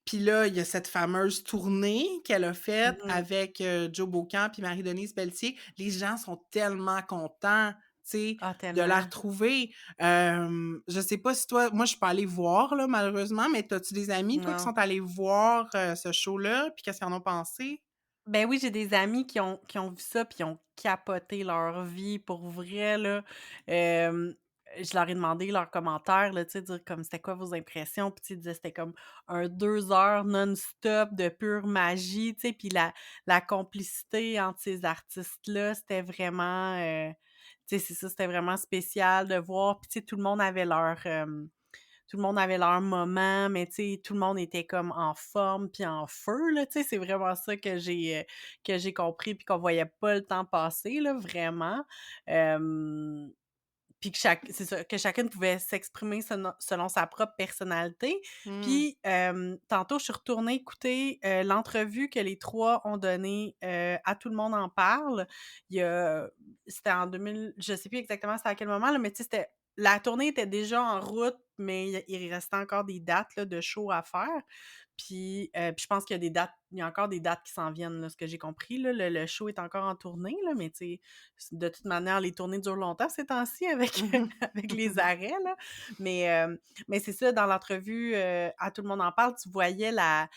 Puis là, il y a cette fameuse tournée qu'elle a faite Mmh. avec, Joe Beaucamp puis Marie-Denise Pelletier. Les gens sont tellement contents, tu sais, Ah, de la tellement. retrouver. Je sais pas si toi moi, je suis pas allée voir, là, malheureusement, mais as-tu des amis, toi, qui Non. sont allés voir, ce show-là, puis qu'est-ce qu'ils en ont pensé? Ben oui, j'ai des amis qui ont vu ça, puis ils ont capoté leur vie pour vrai, là. Hem, je leur ai demandé leurs commentaires, là, tu sais, dire comme: «C'était quoi vos impressions?» Puis tu sais, ils disaient: «C'était comme un 2 heures non-stop de pure magie», tu sais, puis la complicité entre ces artistes-là, c'était vraiment, tu sais, c'est ça, c'était vraiment spécial de voir. Puis tu sais, tout le monde avait leur moment, mais tu sais, tout le monde était comme en forme puis en feu, là, tu sais, c'est vraiment ça que j'ai compris puis qu'on voyait pas le temps passer, là, vraiment. Hem, Puis que c'est ça, que chacune pouvait s'exprimer selon sa propre personnalité. Mmh. Puis, tantôt, je suis retournée écouter, l'entrevue que les 3 ont donnée, à Tout le monde en parle. Il y a C'était en 2000, je sais plus exactement c'était à quel moment là, mais tu sais, la tournée était déjà en route, mais il restait encore des dates là, de shows à faire. Puis je pense il y a encore des dates qui s'en viennent là, ce que j'ai compris là. Le show est encore en tournée là, mais tu sais, de toute manière, les tournées durent longtemps ces temps-ci avec Mmh avec les arrêts là. Mais, mais c'est ça, dans l'entrevue, à Tout le monde en parle, tu voyais la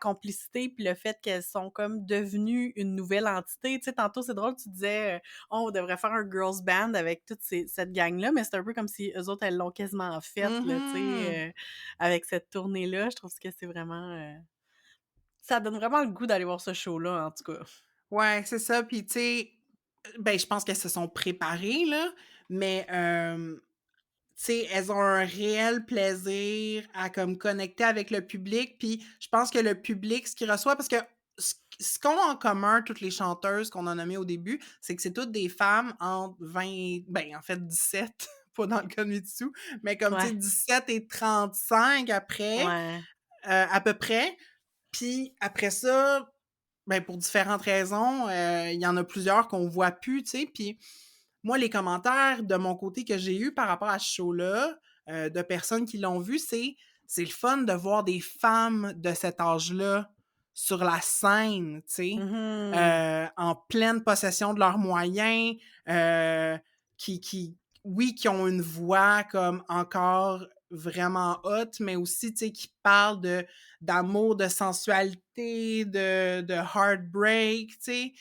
complicité puis le fait qu'elles sont comme devenues une nouvelle entité. Tu sais, tantôt, c'est drôle, tu disais, «Oh, on devrait faire un girls band avec toute cette gang-là», mais c'est un peu comme si eux autres, elles l'ont quasiment fait là, tu mh. sais, avec cette tournée-là. Je trouve que c'est vraiment, ça donne vraiment le goût d'aller voir ce show-là, en tout cas. Ouais, c'est ça, puis tu sais, ben, je pense qu'elles se sont préparées, là, mais tu sais, elles ont un réel plaisir à comme connecter avec le public, puis je pense que le public, ce qu'il reçoit parce que ce qu'ont en commun toutes les chanteuses qu'on a nommées au début, c'est que c'est toutes des femmes entre 20 ben, en fait 17, pas dans le cas de Mitsou, mais comme tu sais Ouais, 17 et 35 après, ouais. à peu près. Puis après ça, ben, pour différentes raisons, il y en a plusieurs qu'on voit plus, tu sais, puis moi, les commentaires de mon côté que j'ai eu par rapport à ce show-là, de personnes qui l'ont vu, c'est le fun de voir des femmes de cet âge-là sur la scène, tu sais, Mmh. en pleine possession de leurs moyens, heu, qui oui, qui ont une voix comme encore vraiment haute, mais aussi, tu sais, qui parlent d'amour, de sensualité, de heartbreak, tu sais.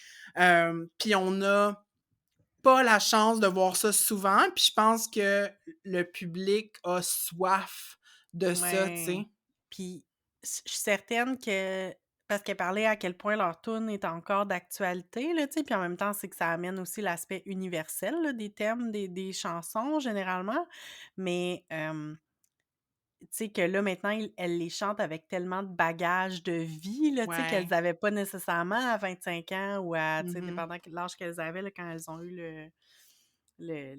Puis on a pas la chance de voir ça souvent, puis je pense que le public a soif de ça, tu Ouais. sais. Puis, je suis certaine que parce qu'elle parlait à quel point leur tune est encore d'actualité, là, tu sais, puis en même temps, c'est que ça amène aussi l'aspect universel, là, des thèmes des chansons généralement. Mais, tu sais, que là, maintenant, elles les chantent avec tellement de bagages de vie, là, tu sais, qu'elles Ouais. avaient pas nécessairement à 25 ans ou à, tu sais, Mmh. dépendant de l'âge qu'elles avaient, là, quand elles ont eu le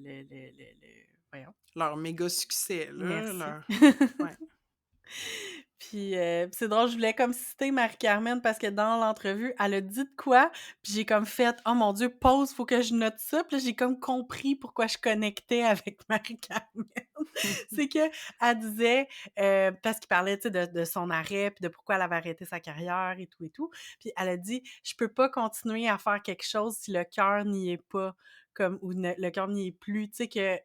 voyons, Leur méga succès, là, merci. leur ouais. Puis c'est drôle, je voulais comme citer Marie-Carmen parce que dans l'entrevue, elle a dit de quoi, puis j'ai comme fait: «Oh mon Dieu, pause, faut que je note ça». Puis là, j'ai comme compris pourquoi je connectais avec Marie-Carmen. C'est qu'elle disait, parce qu'il parlait, tu sais, de son arrêt, puis de pourquoi elle avait arrêté sa carrière et tout. Puis elle a dit: «Je peux pas continuer à faire quelque chose si le cœur n'y est pas, comme ou le cœur n'y est plus». Tu sais, que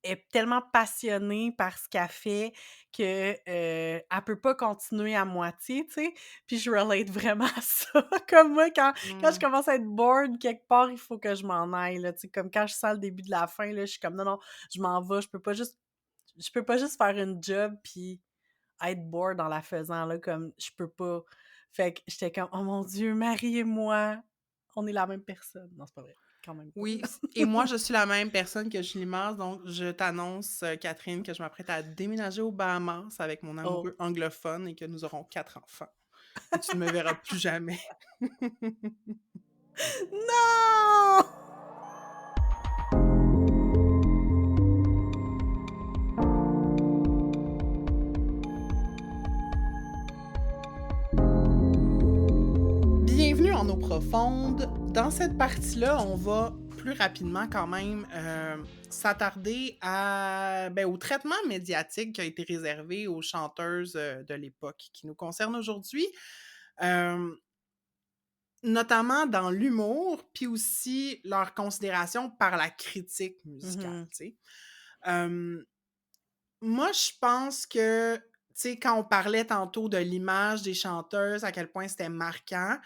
est tellement passionnée par ce qu'elle fait que, elle peut pas continuer à moitié, tu sais? Puis je relate vraiment à ça. Comme moi, quand je Mmh. commence à être bored quelque part, il faut que je m'en aille, là, tu sais? Comme quand je sens le début de la fin, là, je suis comme: «Non, non, je m'en vais, je peux pas juste faire une job puis être bored en la faisant, là, comme je peux pas». Fait que j'étais comme: «Oh mon Dieu, Marie et moi, on est la même personne». Non, c'est pas vrai, quand même pas, Oui, là. et moi, je suis la même personne que Julie Mars, donc je t'annonce, Catherine, que je m'apprête à déménager aux Bahamas avec mon Oh. amoureux anglophone et que nous aurons 4 enfants et tu ne me verras plus jamais. Non! Bienvenue en eau profonde. Dans cette partie-là, on va plus rapidement quand même s'attarder ben, au traitement médiatique qui a été réservé aux chanteuses de l'époque qui nous concerne aujourd'hui, euh, notamment dans l'humour, puis aussi leur considération par la critique musicale. Mmh. Tu sais. Euh, Moi, je pense que, tu sais, quand on parlait tantôt de l'image des chanteuses, à quel point c'était marquant,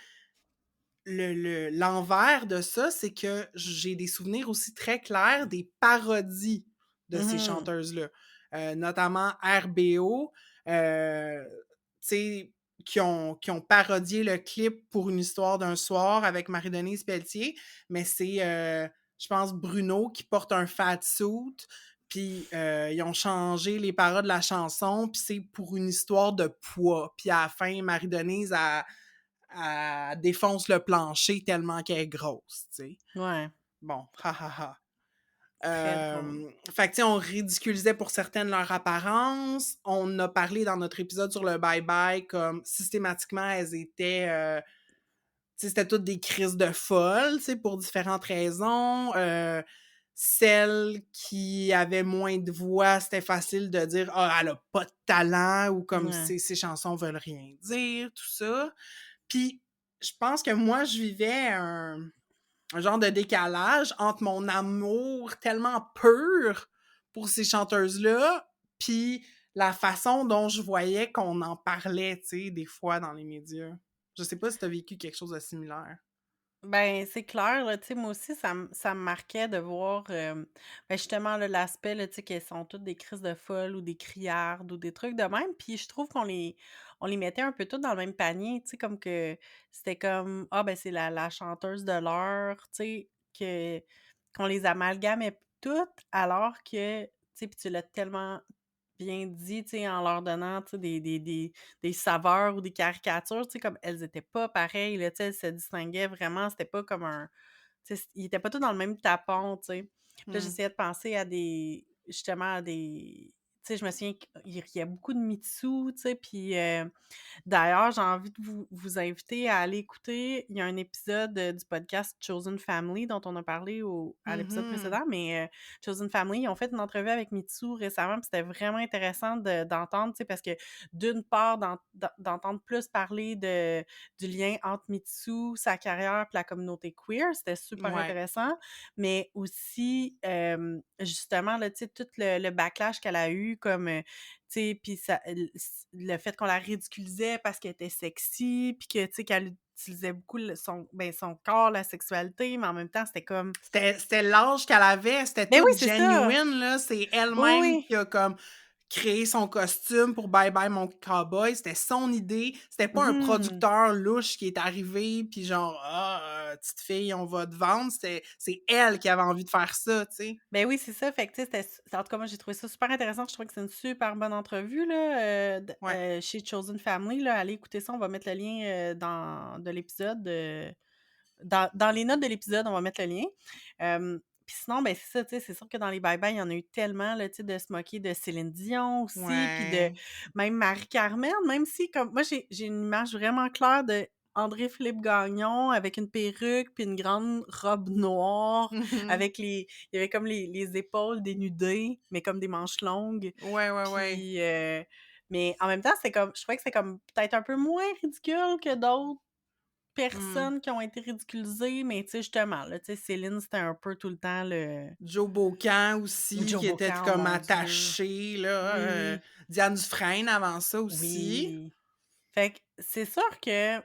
l'envers de ça, c'est que j'ai des souvenirs aussi très clairs des parodies de ces Mmh. chanteuses-là, notamment RBO, tu sais, qui ont parodié le clip pour Une histoire d'un soir avec Marie-Denise Pelletier, mais c'est, je pense, Bruno qui porte un fat suit, puis ils ont changé les paroles de la chanson, puis c'est pour une histoire de poids. Puis à la fin, Marie-Denise elle défonce le plancher tellement qu'elle est grosse, tu sais. Ouais. Bon, ha ha ha. Très drôle. Fait que, tu sais, on ridiculisait pour certaines leur apparence. On a parlé dans notre épisode sur le bye-bye comme systématiquement, elles étaient, tu sais, c'était toutes des crises de folles, tu sais, pour différentes raisons. Celle qui avait moins de voix, c'était facile de dire: «Ah, elle a pas de talent» ou comme Ouais. «Ses chansons veulent rien dire», tout ça. Puis je pense que moi, je vivais un genre de décalage entre mon amour tellement pur pour ces chanteuses-là, puis la façon dont je voyais qu'on en parlait, tu sais, des fois dans les médias. Je sais pas si tu as vécu quelque chose de similaire? Ben, c'est clair, là, tu sais, moi aussi, ça me marquait de voir, ben, justement, là, l'aspect, là, tu sais, qu'elles sont toutes des crises de folles ou des criardes ou des trucs de même. Puis je trouve qu'on les mettait un peu toutes dans le même panier, tu sais, comme que c'était comme: «Ah, ben, c'est la chanteuse de l'heure», tu sais, qu'on les amalgamait toutes alors que, tu sais, puis tu l'as tellement bien dit, tu sais, en leur donnant, tu sais, des saveurs ou des caricatures, tu sais, comme elles étaient pas pareilles, là, tu sais, elles se distinguaient vraiment, c'était pas comme un tu sais, ils étaient pas tous dans le même tapon, tu sais. Puis là, Mmh. j'essayais de penser à des justement à des tu sais, je me souviens qu'il y a beaucoup de Mitsu, tu sais, puis, d'ailleurs, j'ai envie de vous inviter à aller écouter, il y a un épisode, du podcast Chosen Family dont on a parlé à l'épisode Mmh. précédent, mais, Chosen Family, ils ont fait une entrevue avec Mitsu récemment, puis c'était vraiment intéressant d'entendre, tu sais, parce que d'une part, d'entendre plus parler du lien entre Mitsu, sa carrière, puis la communauté queer, c'était super Ouais. intéressant, mais aussi, justement, là, tu sais, tout le backlash qu'elle a eu comme, tu sais, puis ça le fait qu'on la ridiculisait parce qu'elle était sexy, puis que, tu sais, qu'elle utilisait beaucoup son corps, la sexualité, mais en même temps, c'était comme C'était l'âge qu'elle avait, c'était ben tout oui, c'est ça! genuine, là. C'est Oui, elle-même oui. qui a comme créé son costume pour Bye Bye Mon Cowboy. C'était son idée. C'était pas un Mhm. producteur louche qui est arrivé puis genre: «Ah, petite fille, on va te vendre». C'est elle qui avait envie de faire ça, tu sais? Ben oui, c'est ça. Fait que, tu sais, en tout cas, moi, j'ai trouvé ça super intéressant. Je trouve que c'est une super bonne entrevue, là, Ouais. chez Chosen Family, là. Allez écouter ça. On va mettre le lien, dans l'épisode, dans les notes de l'épisode, on va mettre le lien. Puis sinon, ben, c'est ça, tu sais, c'est sûr que dans les bye-bye, il y en a eu tellement, là, tu sais, de se moquer de Céline Dion aussi, puis de Ouais. même Marie-Carmen, même si comme moi, j'ai une image vraiment claire de André-Philippe Gagnon avec une perruque puis une grande robe noire Mmh. avec il y avait comme les épaules dénudées, mais comme des manches longues. Ouais, ouais, ouais. Puis, mais en même temps, c'est comme je trouvais que c'est comme peut-être un peu moins ridicule que d'autres Mmh. personnes qui ont été ridiculisées, mais tu sais, justement, là, tu sais, Céline, c'était un peu tout le temps le Joe Bocan aussi, Joe qui était Bocan, oh comme mon Dieu! attaché, là, Oui, Diane Dufresne avant ça aussi. oui. Fait que c'est sûr que, tu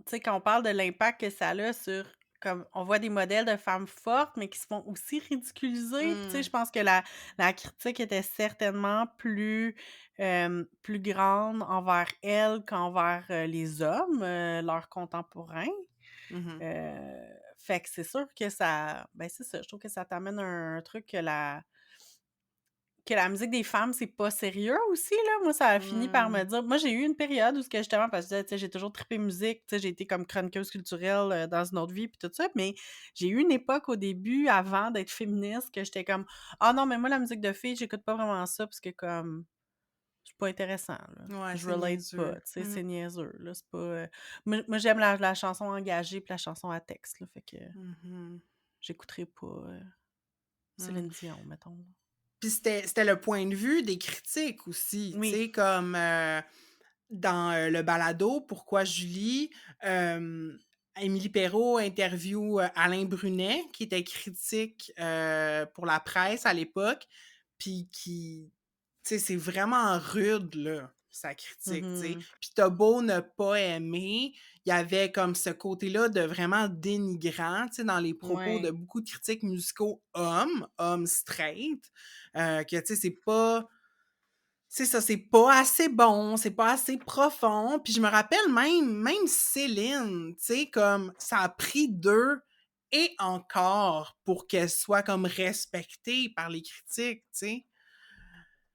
sais, quand on parle de l'impact que ça a sur comme on voit des modèles de femmes fortes, mais qui se font aussi ridiculiser. Puis, tu sais, Mmh. je pense que la critique était certainement plus grande envers elles qu'envers, les hommes, leurs contemporains. Mmh. Fait que c'est sûr que ça ben, c'est ça, je trouve que ça t'amène un truc que la musique des femmes, c'est pas sérieux aussi, là. Moi, ça a fini par me Mmh. dire moi, j'ai eu une période où ce que justement parce que, tu sais, j'ai toujours trippé musique, tu sais, j'ai été comme chroniqueuse culturelle, dans une autre vie puis tout ça, mais j'ai eu une époque au début, avant d'être féministe, que j'étais comme: «Ah non, mais moi, la musique de filles, j'écoute pas vraiment ça parce que comme c'est pas intéressant, là. Ouais, Je c'est relate pas, niaiseux. tu sais, Mmh. c'est niaiseux, là, c'est pas, moi, j'aime la chanson engagée puis la chanson à texte, là, fait que Mmh. j'écouterai pas, Mmh. Céline Dion, mettons, là. Puis c'était le point de vue des critiques aussi, tu Oui. sais, comme, dans, le balado «Pourquoi Julie?», Émilie Perrault interview, Alain Brunet, qui était critique, pour la presse à l'époque, puis qui tu sais, c'est vraiment rude, là, sa critique, tu sais. Mmh. Puis tu beau ne pas aimer, il y avait comme ce côté-là de vraiment dénigrant, tu sais, dans les propos de Ouais. beaucoup de critiques musicaux hommes straight, que, tu sais, c'est ça, c'est pas assez bon, c'est pas assez profond. Puis je me rappelle même Céline, tu sais, comme ça a pris 2 et encore pour qu'elle soit comme respectée par les critiques, tu sais.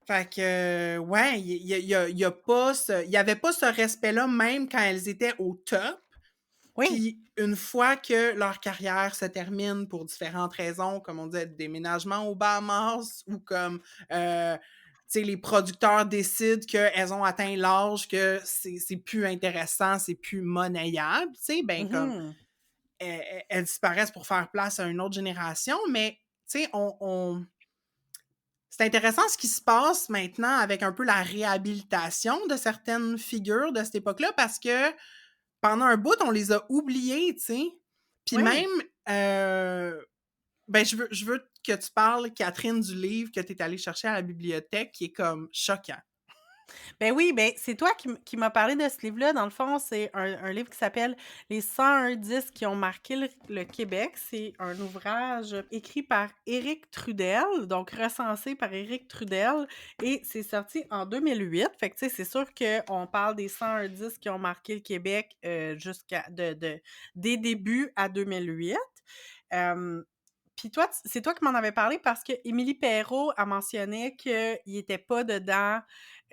Fait que, ouais, il y a pas ce il y avait pas ce respect-là même quand elles étaient au top. Oui. Puis une fois que leur carrière se termine pour différentes raisons, comme on disait, déménagement aux Bahamas ou comme, tu sais, les producteurs décident qu'elles ont atteint l'âge que c'est plus intéressant, c'est plus monnayable, tu sais, ben, comme Mmh. elles disparaissent pour faire place à une autre génération, mais tu sais, on c'est intéressant ce qui se passe maintenant avec un peu la réhabilitation de certaines figures de cette époque-là parce que pendant un bout, on les a oubliées, tu sais. Puis même, Oui. ben, je veux que tu parles, Catherine, du livre que tu es allée chercher à la bibliothèque qui est comme choquant. Ben oui, ben, c'est toi qui m'as parlé de ce livre-là. Dans le fond, c'est un livre qui s'appelle «Les 101 disques qui ont marqué le Québec». C'est un ouvrage écrit par Éric Trudel, donc recensé par Éric Trudel et c'est sorti en 2008. Fait que, tu sais, c'est sûr qu'on parle des 101 disques qui ont marqué le Québec, jusqu'à des débuts à 2008. Hem, Puis toi, c'est toi qui m'en avais parlé parce que Émilie Perrault a mentionné qu'il était pas dedans.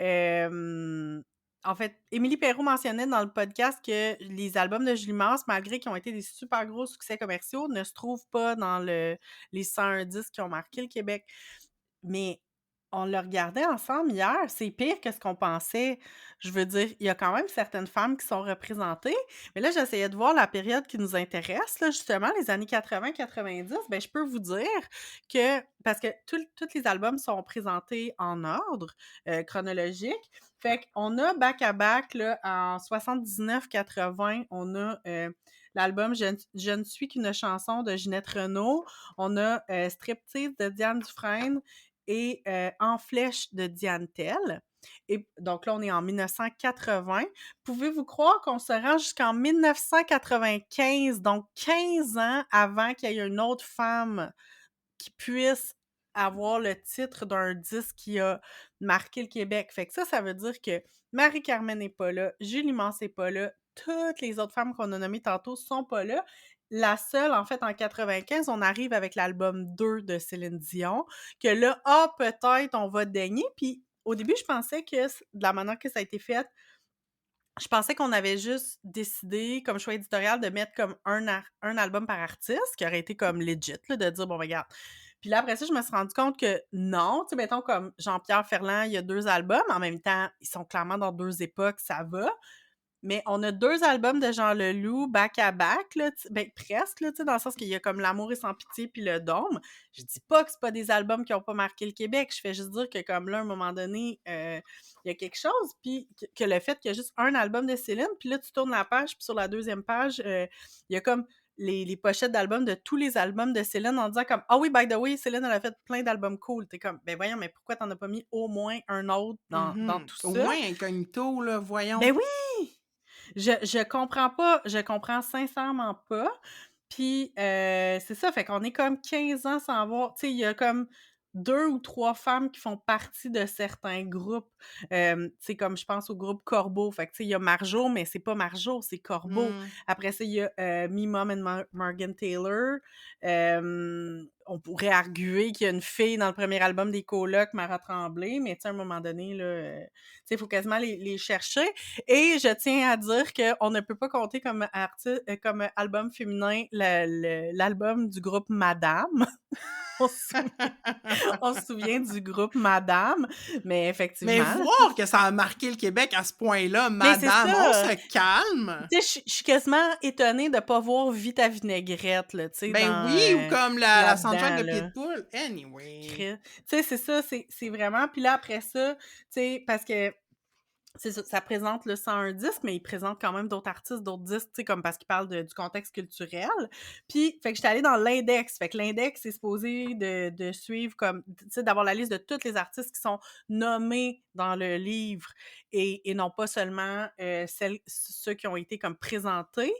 En fait, Émilie Perrault mentionnait dans le podcast que les albums de Julie Mars, malgré qu'ils ont été des super gros succès commerciaux, ne se trouvent pas dans les 101 disques qui ont marqué le Québec. Mais on le regardait ensemble hier, c'est pire que ce qu'on pensait. Je veux dire, il y a quand même certaines femmes qui sont représentées, mais là, j'essayais de voir la période qui nous intéresse, là, justement, les années 80-90. Ben, je peux vous dire que, parce que tous les albums sont présentés en ordre chronologique, fait qu'on a back-à-back, là, en 79-80, on a l'album Je ne suis qu'une chanson de Ginette Renault, on a Striptease de Diane Dufresne, et En flèche de Diane Tell. Et donc là, on est en 1980. Pouvez-vous croire qu'on se rend jusqu'en 1995, donc 15 ans avant qu'il y ait une autre femme qui puisse avoir le titre d'un disque qui a marqué le Québec. Fait que ça veut dire que Marie-Carmen n'est pas là, Julie Mance n'est pas là, toutes les autres femmes qu'on a nommées tantôt sont pas là. La seule, en fait, en 95, on arrive avec l'album 2 de Céline Dion, que là, ah, peut-être on va daigner. Puis au début, je pensais que, de la manière que ça a été fait, je pensais qu'on avait juste décidé, comme choix éditorial, de mettre comme un album par artiste, qui aurait été comme legit, là, de dire, bon, ben, regarde. Puis là, après ça, je me suis rendu compte que non, tu sais, mettons comme Jean-Pierre Ferland, il y a 2 albums, en même temps, ils sont clairement dans 2 époques, ça va. Mais on a 2 albums de Jean Leloup back à back, là, ben, presque, là, tu sais, dans le sens qu'il y a comme L'amour est sans pitié puis Le Dôme. Je dis pas que c'est pas des albums qui ont pas marqué le Québec, je fais juste dire que comme là, à un moment donné, il y a quelque chose, puis que le fait qu'il y a juste un album de Céline, puis là, tu tournes la page, puis sur la deuxième page, il y a comme les pochettes d'albums de tous les albums de Céline en disant comme: «Ah oui, by the way, Céline, elle a fait plein d'albums cool». Tu comme: «Ben voyons, mais pourquoi t'en as pas mis au moins un autre dans tout Au ça?» moins incognito, là, voyons. Ben oui! Je comprends pas, je comprends sincèrement pas. Puis, c'est ça, fait qu'on est comme 15 ans sans voir, tu sais, il y a comme 2 ou 3 femmes qui font partie de certains groupes. Tu sais, comme je pense au groupe Corbeau, fait que tu sais, il y a Marjo, mais c'est pas Marjo, c'est Corbeau. Mmh. Après ça, il y a, Me, Mom and Morgan Taylor. On pourrait arguer qu'il y a une fille dans le premier album des Colocs, Mara Tremblay, mais tu sais, à un moment donné, là, tu sais, il faut quasiment les chercher. Et je tiens à dire qu'on ne peut pas compter comme comme album féminin l'album du groupe Madame. On se souvient, on se souvient du groupe Madame, mais Mais effectivement, là, tu sais, voir que ça a marqué le Québec à ce point-là, mais c'est madame, on ça! se calme! Tu sais, je suis quasiment étonnée de pas voir Vita Vinaigrette, là, tu sais, Ben dans, oui, ou comme la soundtrack là-dedans, de là. Pitbull. Anyway. Tu sais, c'est ça, c'est vraiment puis là, après ça, tu sais, parce que c'est ça présente le 101 disques, mais il présente quand même d'autres artistes, d'autres disques, tu sais, comme parce qu'il parle du contexte culturel. Puis, fait que j'étais allée dans l'index. Fait que l'index est supposé de suivre comme, tu sais, d'avoir la liste de tous les artistes qui sont nommés dans le livre et non pas seulement ceux qui ont été comme présentés.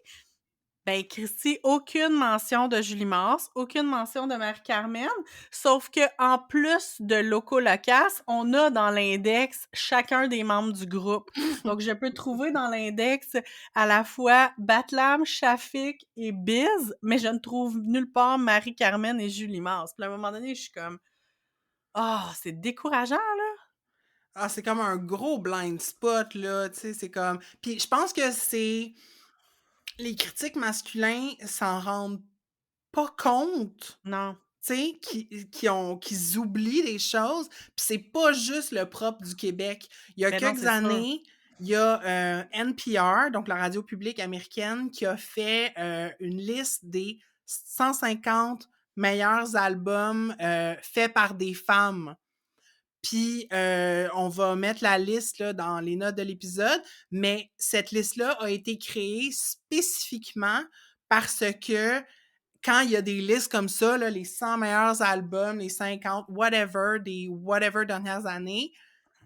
Ben, Christy, aucune mention de Julie Mars, aucune mention de Marie-Carmen, sauf que en plus de Loco Locass, on a dans l'index chacun des membres du groupe. Donc, je peux trouver dans l'index à la fois Batlam, Shafik et Biz, mais je ne trouve nulle part Marie-Carmen et Julie Mars. Puis à un moment donné, je suis comme, ah, c'est décourageant, là. Ah, c'est comme un gros blind spot, là, tu sais, c'est comme puis je pense que c'est les critiques masculins s'en rendent pas compte, Non. tu sais, qu'ils oublient des choses, puis c'est pas juste le propre du Québec. Il y a Ben non, quelques c'est sûr. années, il y a, NPR, donc la radio publique américaine, qui a fait, une liste des 150 meilleurs albums, faits par des femmes. Puis, on va mettre la liste là, dans les notes de l'épisode, mais cette liste-là a été créée spécifiquement parce que quand il y a des listes comme ça, là, les 100 meilleurs albums, les 50, whatever, des whatever dernières années,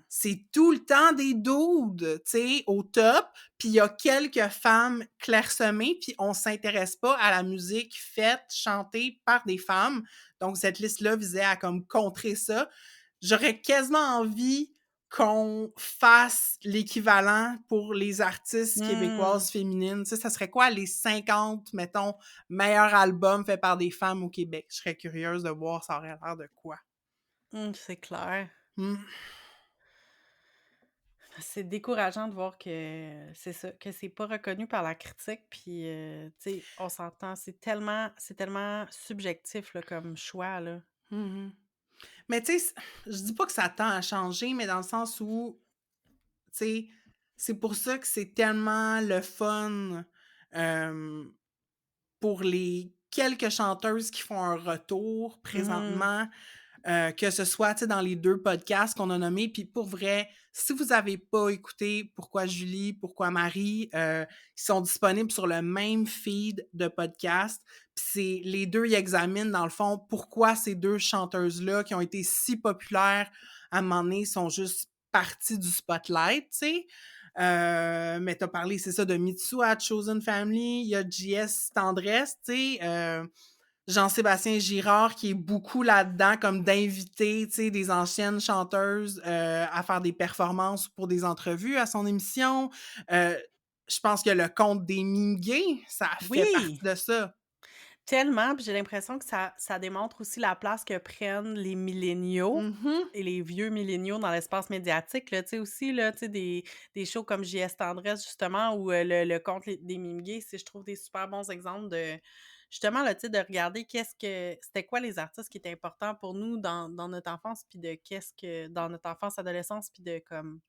c'est tout le temps des dudes, tu sais, au top. Puis il y a quelques femmes clairsemées, puis on s'intéresse pas à la musique faite, chantée par des femmes. Donc cette liste-là visait à comme contrer ça. J'aurais quasiment envie qu'on fasse l'équivalent pour les artistes Mmh. québécoises féminines. Tu sais, ça serait quoi les 50, mettons, meilleurs albums faits par des femmes au Québec? Je serais curieuse de voir ça aurait l'air de quoi. C'est clair. Mmh. C'est décourageant de voir que c'est ça, que c'est pas reconnu par la critique puis, tu sais, on s'entend, c'est tellement subjectif, là, comme choix, là. Mmh. Mais tu sais, je dis pas que ça tend à changer, mais dans le sens où, tu sais, c'est pour ça que c'est tellement le fun, hem, pour les quelques chanteuses qui font un retour Mmh. présentement, que ce soit, tu sais, dans les 2 podcasts qu'on a nommés. Puis pour vrai, si vous avez pas écouté Pourquoi Julie, Pourquoi Marie, ils sont disponibles sur le même feed de podcast. Puis c'est les 2 ils examinent dans le fond pourquoi ces 2 chanteuses-là qui ont été si populaires à un moment donné sont juste parties du spotlight, tu sais. Mais tu as parlé, c'est ça, de Mitsu à Chosen Family, il y a JS Tendresse, tu sais, Jean-Sébastien Girard qui est beaucoup là-dedans comme d'inviter, tu sais, des anciennes chanteuses, à faire des performances pour des entrevues à son émission. Heu, je pense que le conte des mime gays, ça fait Oui! partie de ça. Tellement, puis j'ai l'impression que ça démontre aussi la place que prennent les milléniaux Mhm. et les vieux milléniaux dans l'espace médiatique, là, tu sais, aussi, là, tu sais, des shows comme JS Tendresse, justement, ou le conte les des mimes gays, c'est, je trouve, des super bons exemples de justement, là, tu sais, de regarder qu'est-ce que c'était quoi les artistes qui étaient importants pour nous dans notre enfance, puis de qu'est-ce que dans notre enfance, adolescence, puis de comme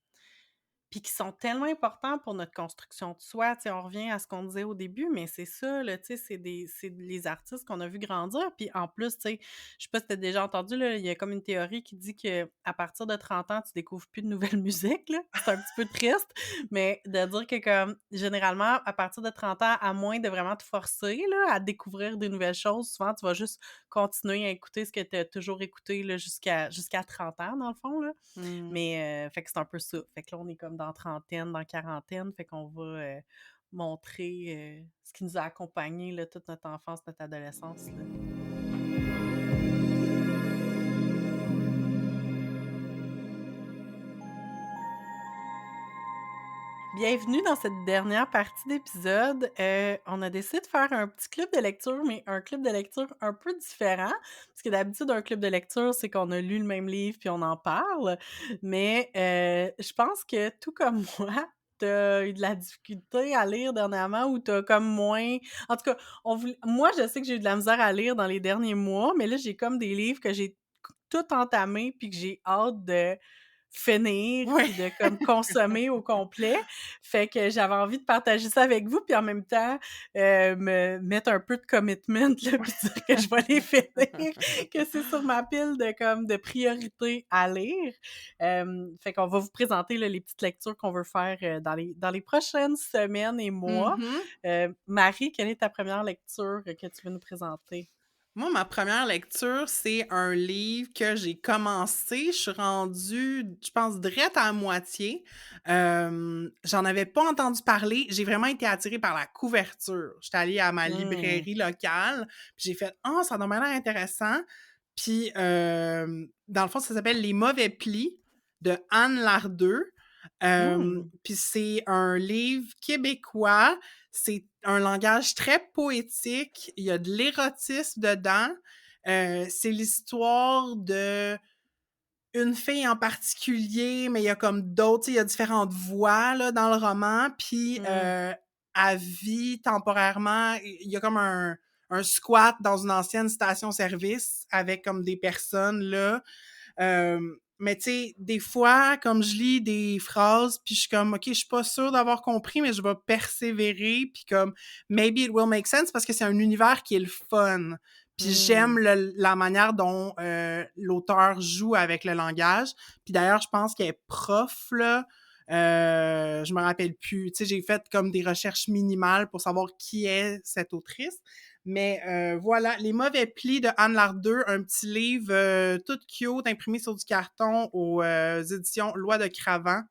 puis qui sont tellement importants pour notre construction de soi. Tu sais, on revient à ce qu'on disait au début, mais c'est ça, là, tu sais, c'est les artistes qu'on a vu grandir. Puis en plus, tu sais, je sais pas si tu déjà entendu, là, il y a comme une théorie qui dit que à partir de 30 ans, tu découvres plus de nouvelle musique, là. C'est un petit peu triste, mais de dire que comme généralement, à partir de 30 ans, à moins de vraiment te forcer, là, à découvrir des nouvelles choses, souvent, tu vas juste continuer à écouter ce que tu as toujours écouté, là, jusqu'à 30 ans, dans le fond, là. Mmh. Mais fait que c'est un peu ça. Fait que là, on est comme dans trentaine, dans quarantaine, fait qu'on va, montrer, ce qui nous a accompagnés, là, toute notre enfance, notre adolescence, là. Bienvenue dans cette dernière partie d'épisode. On a décidé de faire un petit club de lecture, mais un club de lecture un peu différent. Parce que d'habitude, un club de lecture, c'est qu'on a lu le même livre puis on en parle. Mais je pense que tout comme moi, t'as eu de la difficulté à lire dernièrement ou t'as comme moins. En tout cas, moi, je sais que j'ai eu de la misère à lire dans les derniers mois, mais là, j'ai comme des livres que j'ai tout entamé puis que j'ai hâte de finir Ouais. puis de comme consommer au complet. Fait que j'avais envie de partager ça avec vous, puis en même temps, me mettre un peu de commitment là, puis dire que je vais les finir, que c'est sur ma pile de comme de priorités à lire. Fait qu'on va vous présenter là, les petites lectures qu'on veut faire, dans les prochaines semaines et mois. Mmh. Marie, quelle est ta première lecture que tu veux nous présenter? Moi, ma première lecture, c'est un livre que j'ai commencé. Je suis rendue, je pense, drette à moitié. J'en avais pas entendu parler. J'ai vraiment été attirée par la couverture. J'étais allée à ma Mmh. librairie locale, puis j'ai fait: «Ah, ça a l'air intéressant». Puis, dans le fond, ça s'appelle Les mauvais plis de Anne Lardeux. Mmh. Puis c'est un livre québécois. C'est un langage très poétique. Il y a de l'érotisme dedans. C'est l'histoire de une fille en particulier, mais il y a comme d'autres, tu sais, il y a différentes voix là, dans le roman. Puis Mmh. elle vit temporairement il y a comme un squat dans une ancienne station-service avec comme des personnes là. Mais tu sais, des fois, comme je lis des phrases, puis je suis comme, OK, je suis pas sûre d'avoir compris, mais je vais persévérer, puis comme, maybe it will make sense, parce que c'est un univers qui est le fun. Puis Mmh. j'aime la manière dont l'auteur joue avec le langage. Puis d'ailleurs, je pense qu'elle est prof, là. Je me rappelle plus. Tu sais, j'ai fait comme des recherches minimales pour savoir qui est cette autrice. Mais voilà, Les Mauvais Plis de Anne Lardeux, un petit livre tout cute, imprimé sur du carton aux éditions Loi de Cravant.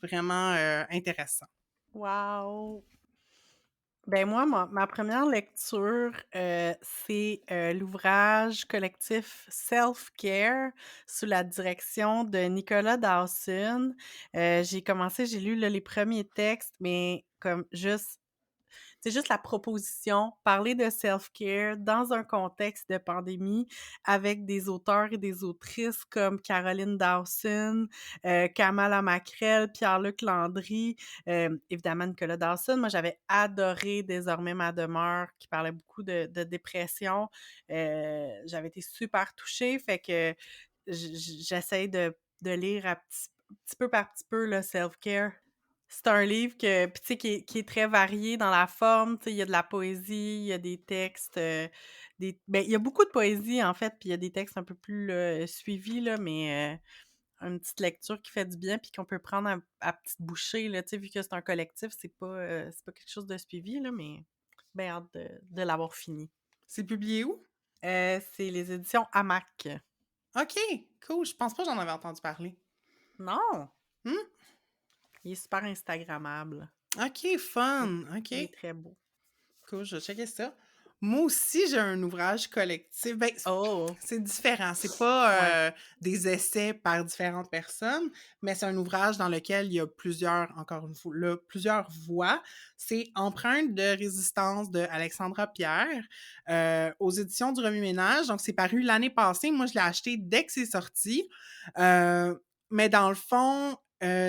Vraiment intéressant. Wow! Ben moi, ma 1re lecture, c'est, l'ouvrage collectif Self-Care sous la direction de Nicolas Dawson. J'ai lu là les premiers textes, mais comme juste c'est juste la proposition, parler de self-care dans un contexte de pandémie avec des auteurs et des autrices comme Caroline Dawson, Kamala Macrel, Pierre-Luc Landry, évidemment Nicolas Dawson. Moi, j'avais adoré Désormais ma demeure qui parlait beaucoup de dépression. J'avais été super touchée, fait que j'essaie de lire à petit peu par petit peu le self-care. C'est un livre que puis tu sais qui est très varié dans la forme, tu sais, il y a de la poésie, il y a des textes, il y a beaucoup de poésie en fait, puis il y a des textes un peu plus, suivis là, mais une petite lecture qui fait du bien puis qu'on peut prendre à petites bouchées là, tu sais, vu que c'est un collectif, c'est pas quelque chose de suivi là, mais bien hâte de l'avoir fini. C'est publié où? C'est les éditions Hamac. OK, cool. Je pense pas que j'en avais entendu parler. Non! Hmm? Il est super instagrammable. OK, Il est fun. il est OK. très beau. Cool, je vais checker ça. Moi aussi, j'ai un ouvrage collectif. Ben, Oh! c'est différent. C'est Ouais. pas des essais par différentes personnes, mais c'est un ouvrage dans lequel il y a plusieurs, encore une fois, là, plusieurs voix. C'est Empreinte de résistance de Alexandra Pierre aux éditions du Remue-Ménage. Donc, c'est paru l'année passée. Moi, je l'ai acheté dès que c'est sorti. Euh, mais dans le fond,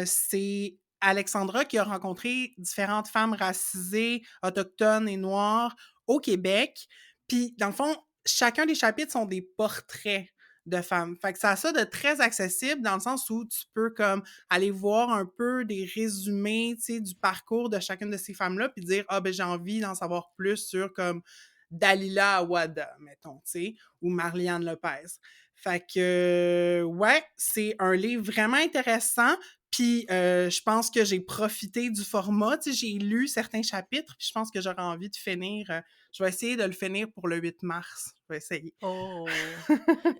c'est Alexandra qui a rencontré différentes femmes racisées, autochtones et noires au Québec. Puis, dans le fond, chacun des chapitres sont des portraits de femmes. Fait que ça a ça de très accessible dans le sens où tu peux comme aller voir un peu des résumés, tu sais, du parcours de chacune de ces femmes-là puis dire ah ben j'ai envie d'en savoir plus sur comme Dalila Awada, mettons, tu sais, ou Marliane Lopez. Fait que ouais, c'est un livre vraiment intéressant. Puis je pense que j'ai profité du format. Tu sais, j'ai lu certains chapitres, puis je pense que j'aurais envie de finir. Je vais essayer de le finir pour le 8 mars. Je vais essayer. Oh!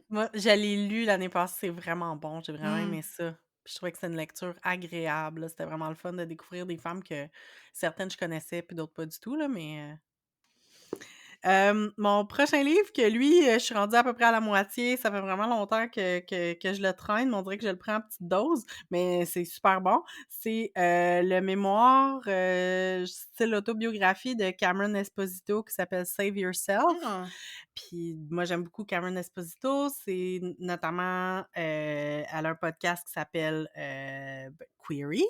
Moi, je l'ai lu l'année passée, c'est vraiment bon, j'ai vraiment Hmm. aimé ça. Puis je trouvais que c'est une lecture agréable, là. C'était vraiment le fun de découvrir des femmes que certaines je connaissais puis d'autres pas du tout, là, mais mon prochain livre que lui, je suis rendue à peu près à la moitié, ça fait vraiment longtemps que je le traîne, mais on dirait que je le prends en petite dose, mais c'est super bon. C'est, le mémoire, style autobiographie de Cameron Esposito qui s'appelle Save Yourself. Ah. Puis moi, j'aime beaucoup Cameron Esposito. C'est notamment, elle a un podcast qui s'appelle, Query.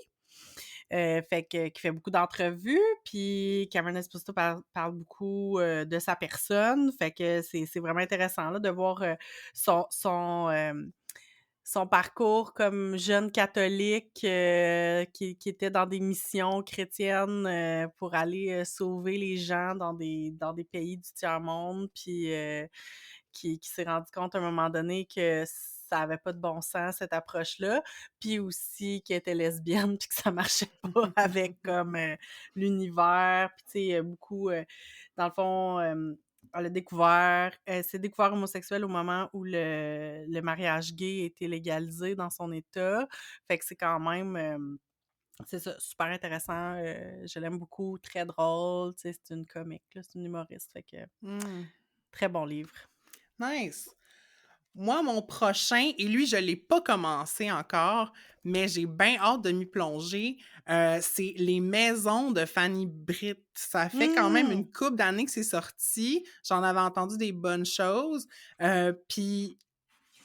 Fait que qui fait beaucoup d'entrevues, puis Cameron Esposito parle beaucoup, de sa personne, fait que c'est vraiment intéressant, là, de voir, son parcours comme jeune catholique, qui était dans des missions chrétiennes, pour aller, sauver les gens dans des pays du tiers-monde, puis, qui s'est rendu compte à un moment donné que ça avait pas de bon sens cette approche-là, puis aussi qu'elle était lesbienne puis que ça marchait pas avec comme, l'univers, puis tu sais, beaucoup, dans le fond, elle s'est découvert homosexuelle au moment où le mariage gay a été légalisé dans son État. Fait que c'est quand même, c'est ça, super intéressant, je l'aime beaucoup, très drôle, tu sais, c'est une comique, là, c'est une humoriste, fait que Hmm. très bon livre. Nice. Moi, mon prochain, et lui, je ne l'ai pas commencé encore, mais j'ai bien hâte de m'y plonger, c'est Les Maisons de Fanny Britt. Ça fait quand même Mmh! une couple d'années que c'est sorti. J'en avais entendu des bonnes choses. Puis,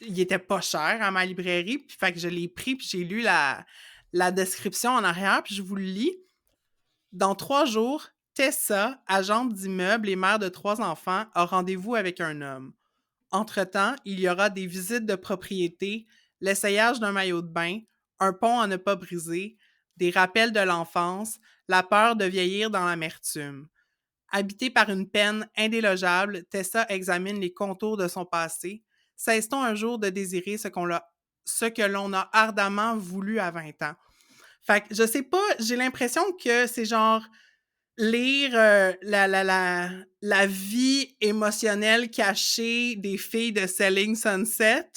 il était pas cher à ma librairie. Puis, fait que je l'ai pris, puis j'ai lu la description en arrière, puis je vous le lis. Dans 3 jours, Tessa, agente d'immeuble et mère de 3 enfants, a rendez-vous avec un homme. Entre-temps, il y aura des visites de propriété, l'essayage d'un maillot de bain, un pont à ne pas briser, des rappels de l'enfance, la peur de vieillir dans l'amertume. Habitée par une peine indélogeable, Tessa examine les contours de son passé. Cesse-t-on un jour de désirer ce que l'on a ardemment voulu à 20 ans? Fait que je sais pas, j'ai l'impression que c'est genre lire, la vie émotionnelle cachée des filles de Selling Sunset.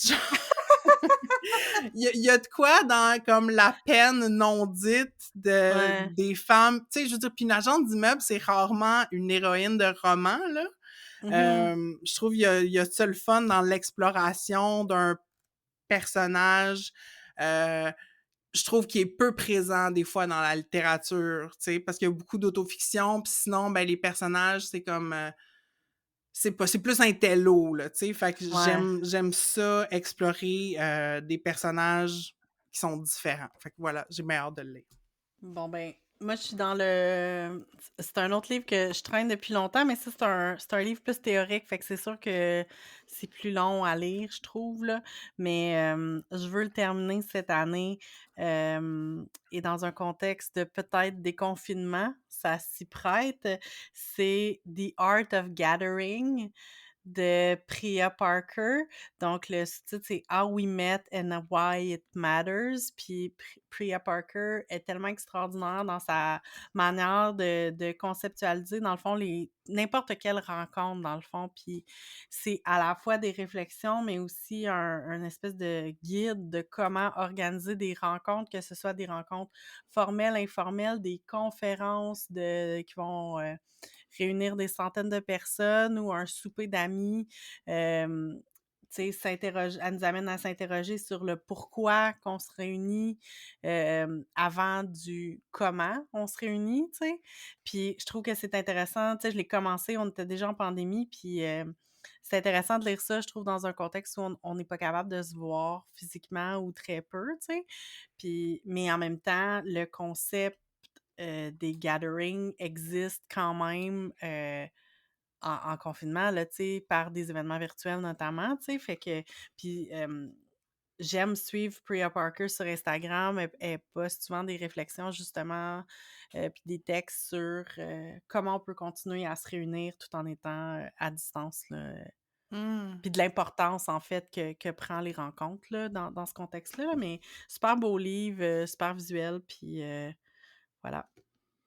Il y a de quoi dans comme la peine non dite Ouais. des femmes. Tu sais, je veux dire, puis une agente d'immeuble, c'est rarement une héroïne de roman, là. Mmh. Je trouve il y a ça le fun dans l'exploration d'un personnage. Euh, je trouve qu'il est peu présent des fois dans la littérature, tu sais, parce qu'il y a beaucoup d'autofiction, puis sinon, ben, les personnages, c'est comme, c'est plus un télo, là, tu sais, fait que Ouais. j'aime ça, explorer, des personnages qui sont différents. Fait que voilà, j'ai bien hâte de le lire. Bon, ben, moi, je suis dans le c'est un autre livre que je traîne depuis longtemps, mais ça, c'est un livre plus théorique, fait que c'est sûr que c'est plus long à lire, je trouve, là. Mais je veux le terminer cette année, et dans un contexte de peut-être déconfinement, ça s'y prête. C'est The Art of Gathering de Priya Parker. Donc, le sous-titre, c'est How We Met and Why It Matters. Puis, Priya Parker est tellement extraordinaire dans sa manière de conceptualiser, dans le fond, n'importe quelle rencontre, dans le fond. Puis, c'est à la fois des réflexions, mais aussi un espèce de guide de comment organiser des rencontres, que ce soit des rencontres formelles, informelles, des conférences qui vont réunir des centaines de personnes ou un souper d'amis. Tu sais, elle nous amène à s'interroger sur le pourquoi qu'on se réunit avant du comment on se réunit, tu sais. Puis je trouve que c'est intéressant, tu sais, je l'ai commencé, on était déjà en pandémie, puis c'est intéressant de lire ça, je trouve, dans un contexte où on n'est pas capable de se voir physiquement ou très peu, tu sais. Puis, mais en même temps, le concept des gatherings existent quand même en confinement, là, tu sais, par des événements virtuels notamment, tu sais, fait que puis, j'aime suivre Priya Parker sur Instagram, elle poste souvent des réflexions justement, puis des textes sur, comment on peut continuer à se réunir tout en étant, à distance, là, Mmh. puis de l'importance en fait que prend les rencontres, là, dans ce contexte-là, là, mais super beau livre, super visuel, puis, voilà.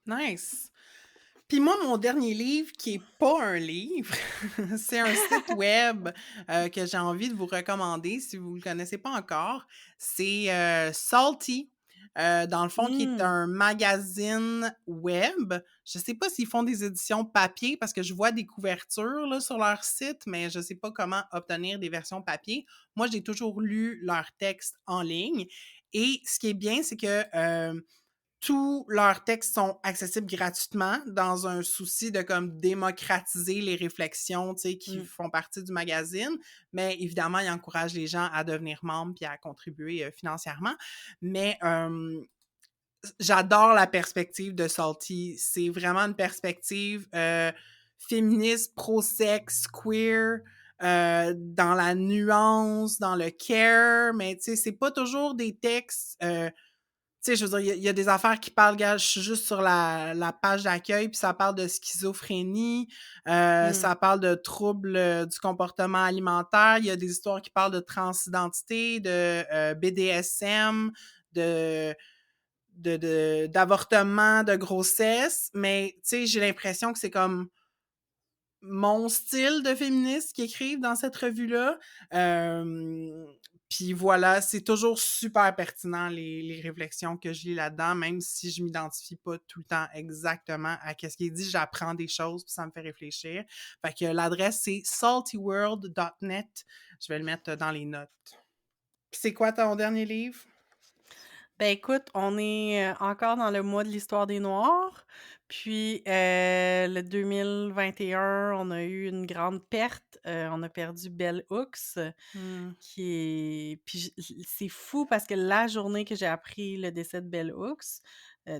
Nice. Puis moi, mon dernier livre, qui est pas un livre, c'est un site web, que j'ai envie de vous recommander si vous le connaissez pas encore. C'est, Salty, dans le fond, qui est Mmh. un magazine web. Je sais pas s'ils font des éditions papier parce que je vois des couvertures, là, sur leur site, mais je sais pas comment obtenir des versions papier. Moi, j'ai toujours lu leurs textes en ligne et ce qui est bien, c'est que, tous leurs textes sont accessibles gratuitement dans un souci de comme démocratiser les réflexions, tu sais, qui Mmh. font partie du magazine. Mais évidemment, ils encouragent les gens à devenir membres puis à contribuer, financièrement. Mais, j'adore la perspective de Salty. C'est vraiment une perspective, féministe, pro-sexe, queer, dans la nuance, dans le care, mais tu sais, c'est pas toujours des textes, tu sais, je veux dire, il y a des affaires qui parlent, regarde, je suis juste sur la page d'accueil, puis ça parle de schizophrénie, Mmh. ça parle de troubles, du comportement alimentaire, il y a des histoires qui parlent de transidentité, de, BDSM, de d'avortement, de grossesse, mais tu sais, j'ai l'impression que c'est comme mon style de féministe qui écrivent dans cette revue-là. Puis voilà, c'est toujours super pertinent les réflexions que je lis là-dedans, même si je m'identifie pas tout le temps exactement à qu'est-ce qui est dit, j'apprends des choses puis ça me fait réfléchir. Fait que l'adresse c'est saltyworld.net. Je vais le mettre dans les notes. Puis c'est quoi ton dernier livre? Ben, écoute, on est, encore dans le mois de l'histoire des Noirs, puis, le 2021, on a eu une grande perte, on a perdu Bell Hooks, Mmh. qui est puis c'est fou parce que la journée que j'ai appris le décès de Bell Hooks,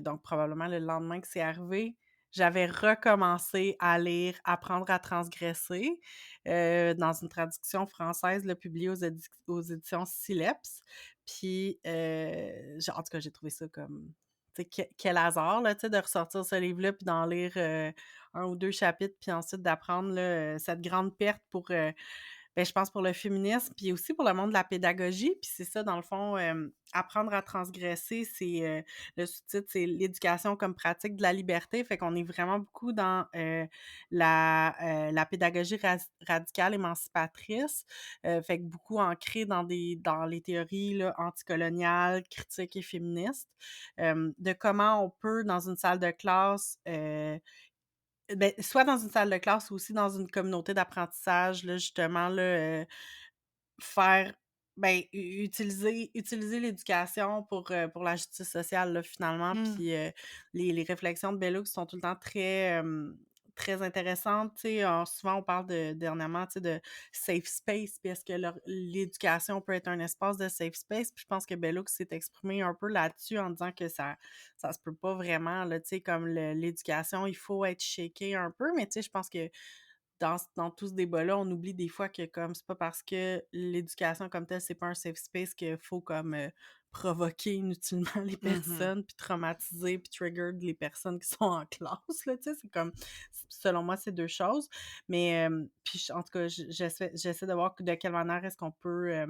donc probablement le lendemain que c'est arrivé, j'avais recommencé à lire «Apprendre à transgresser», dans une traduction française, là, publiée aux éditions Sileps. Puis, en tout cas, j'ai trouvé ça comme, tu sais, quel hasard, là, tu sais, de ressortir ce livre-là puis d'en lire, 1 ou 2 chapitres, puis ensuite d'apprendre, là, cette grande perte pour, je pense pour le féminisme, puis aussi pour le monde de la pédagogie. Puis c'est ça, dans le fond, apprendre à transgresser, c'est, le sous-titre, c'est «L'éducation comme pratique de la liberté». Fait qu'on est vraiment beaucoup dans, la pédagogie radicale émancipatrice, fait que beaucoup ancré dans les théories, là, anticoloniales, critiques et féministes, de comment on peut, dans une salle de classe, soit dans une salle de classe ou aussi dans une communauté d'apprentissage, là, justement, là, faire utiliser l'éducation pour la justice sociale, là, finalement. Mmh. Puis, les réflexions de Bellux sont tout le temps très intéressantes, tu sais. Souvent, on parle dernièrement, tu sais, de safe space, puis est-ce que l'éducation peut être un espace de safe space? Puis je pense que Bellux s'est exprimé un peu là-dessus en disant que ça se peut pas vraiment, là, tu sais, comme l'éducation, il faut être shaké un peu, mais tu sais, je pense que dans tout ce débat-là, on oublie des fois que comme c'est pas parce que l'éducation comme telle, c'est pas un safe space qu'il faut comme, provoquer inutilement les Mmh. personnes, puis traumatiser, puis trigger les personnes qui sont en classe, là, tu sais? C'est comme selon moi, c'est 2 choses. Mais, puis en tout cas, j'essaie de voir de quelle manière est-ce qu'on peut,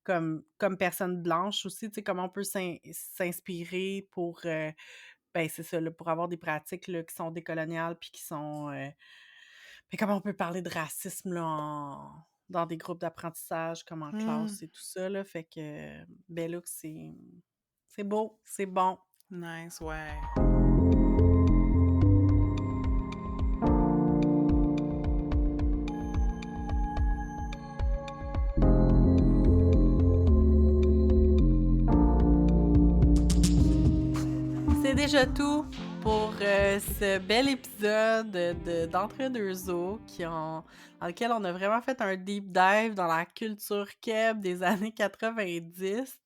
comme personne blanche aussi, tu sais, comment on peut s'inspirer pour, c'est ça, là, pour avoir des pratiques, là, qui sont décoloniales puis qui sont, mais comment on peut parler de racisme, là, dans des groupes d'apprentissage comme en Mmh. classe et tout ça, là, fait que, Bellux, c'est beau, c'est bon. Nice, ouais. C'est déjà tout pour, ce bel épisode d'Entre 2 eaux dans lequel on a vraiment fait un deep dive dans la culture keb des années 90.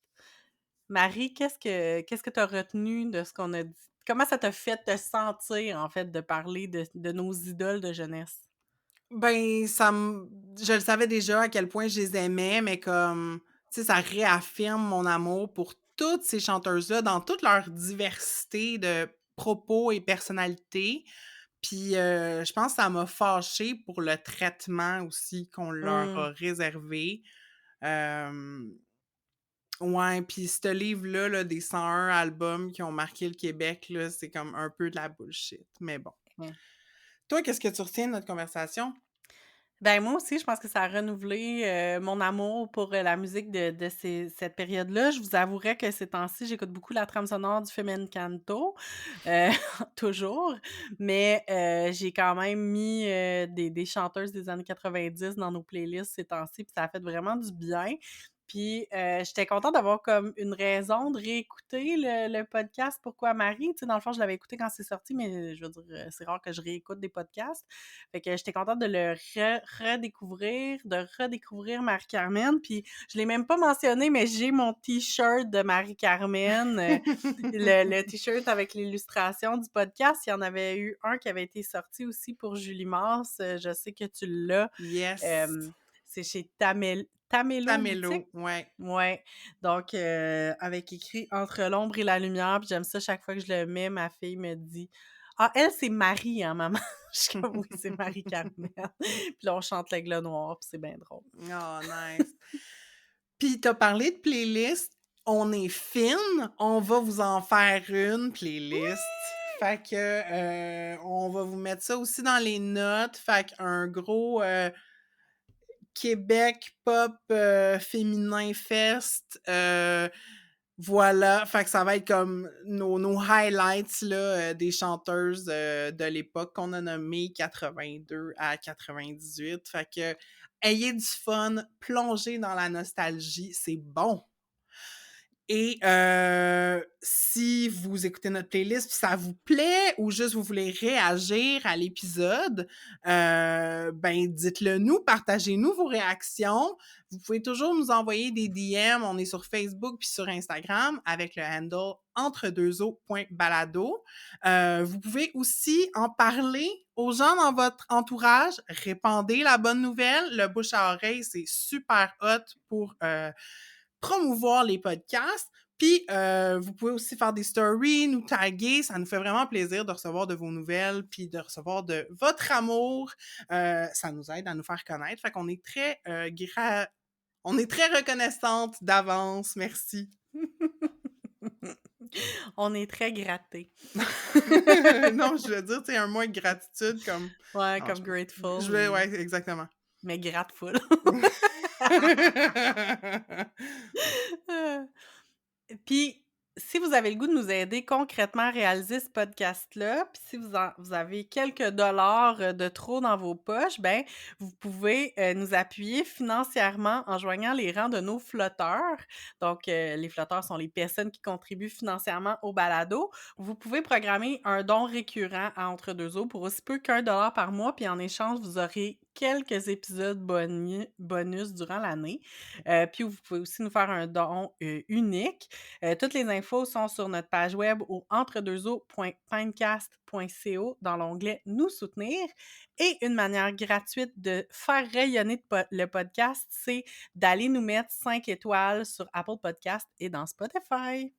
Marie, qu'est-ce que tu as retenu de ce qu'on a dit? Comment ça t'a fait te sentir, en fait, de parler de nos idoles de jeunesse? Ben, je le savais déjà à quel point je les aimais, mais comme, tu sais, ça réaffirme mon amour pour toutes ces chanteuses-là dans toute leur diversité de propos et personnalités. Puis, je pense que ça m'a fâchée pour le traitement aussi qu'on leur Mmh. a réservé. Hem, ouais, puis ce livre-là, là, des 101 albums qui ont marqué le Québec, là, c'est comme un peu de la bullshit, mais bon. Ouais. Toi, qu'est-ce que tu retiens de notre conversation? Ben, moi aussi, je pense que ça a renouvelé, mon amour pour, la musique de cette période-là. Je vous avouerai que ces temps-ci, j'écoute beaucoup la trame sonore du Femmen Canto, heu, toujours, mais j'ai quand même mis, des chanteuses des années 90 dans nos playlists ces temps-ci, puis ça a fait vraiment du bien. Puis, j'étais contente d'avoir comme une raison de réécouter le podcast «Pourquoi Marie?». Tu sais, dans le fond, je l'avais écouté quand c'est sorti, mais je veux dire, c'est rare que je réécoute des podcasts. Fait que j'étais contente de le redécouvrir, de redécouvrir Marie-Carmen. Puis je l'ai même pas mentionné, mais j'ai mon T-shirt de Marie-Carmen, le T-shirt avec l'illustration du podcast. Il y en avait eu un qui avait été sorti aussi pour Julie Mars, je sais que tu l'as. Yes! Hem, c'est chez Tamelo Boutique? Tamélo, ouais. Ouais, donc avec écrit «Entre l'ombre et la lumière», puis j'aime ça chaque fois que je le mets, ma fille me dit: «Ah, elle, c'est Marie, hein, maman?» Je suis comme: «Oui, c'est Marie-Carmen». Puis là, on chante l'Aigle noir, puis c'est bien drôle. Oh, nice. Puis tu as parlé de playlist. On est fine, on va vous en faire une playlist. Fait que, on va vous mettre ça aussi dans les notes. Fait qu'un gros, Québec pop, féminin fest, voilà. Fait que ça va être comme nos highlights là, des chanteuses, de l'époque qu'on a nommées 82 à 98. Fait que ayez du fun, plongez dans la nostalgie, c'est bon. Et si vous écoutez notre playlist puis ça vous plaît ou juste vous voulez réagir à l'épisode, ben dites-le nous, partagez-nous vos réactions. Vous pouvez toujours nous envoyer des DM, on est sur Facebook puis sur Instagram avec le handle entredeuxeaux.balado. Vous pouvez aussi en parler aux gens dans votre entourage, répandez la bonne nouvelle. Le bouche à oreille, c'est super hot pour promouvoir les podcasts. Puis, vous pouvez aussi faire des stories, nous taguer. Ça nous fait vraiment plaisir de recevoir de vos nouvelles puis de recevoir de votre amour. Ça nous aide à nous faire connaître. Fait qu'on est très on est très reconnaissante d'avance. Merci. On est très grattés. Non, je veux dire, tu sais, un mot de gratitude comme... Ouais, Non, comme grateful. ouais, exactement. Mais grateful. Puis, si vous avez le goût de nous aider concrètement à réaliser ce podcast-là, puis si vous avez quelques dollars de trop dans vos poches, ben vous pouvez nous appuyer financièrement en joignant les rangs de nos flotteurs. Donc, les flotteurs sont les personnes qui contribuent financièrement au balado. Vous pouvez programmer un don récurrent à Entre deux eaux pour aussi peu qu'$1 par mois, puis en échange, vous aurez quelques épisodes bonus durant l'année. Puis vous pouvez aussi nous faire un don unique. Toutes les infos sont sur notre page web au entredeuxeaux.pinecast.co dans l'onglet Nous soutenir. Et une manière gratuite de faire rayonner le podcast, c'est d'aller nous mettre 5 étoiles sur Apple Podcast et dans Spotify.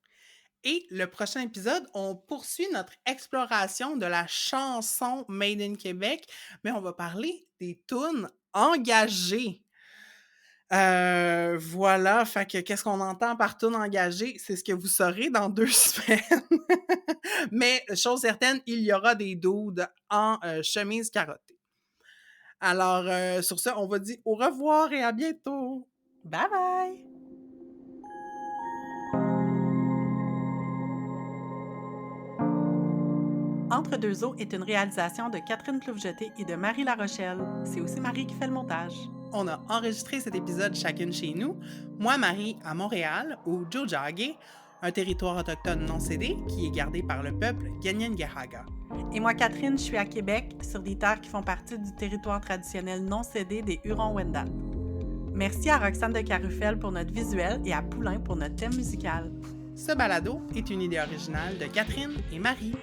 Et le prochain épisode, on poursuit notre exploration de la chanson Made in Québec, mais on va parler des tunes engagées. Voilà, fait que qu'est-ce qu'on entend par tune engagée? C'est ce que vous saurez dans 2 semaines. Mais chose certaine, il y aura des dudes en chemise carottée. Alors, sur ce, on va dire au revoir et à bientôt! Bye bye! Entre deux eaux est une réalisation de Catherine Ploufjeté et de Marie Larochelle. C'est aussi Marie qui fait le montage. On a enregistré cet épisode chacune chez nous. Moi, Marie, à Montréal, au Tiohtià:ke, un territoire autochtone non cédé qui est gardé par le peuple Kanien'kehá:ka. Et moi, Catherine, je suis à Québec, sur des terres qui font partie du territoire traditionnel non cédé des Hurons-Wendat. Merci à Roxane de Carufel pour notre visuel et à Poulain pour notre thème musical. Ce balado est une idée originale de Catherine et Marie.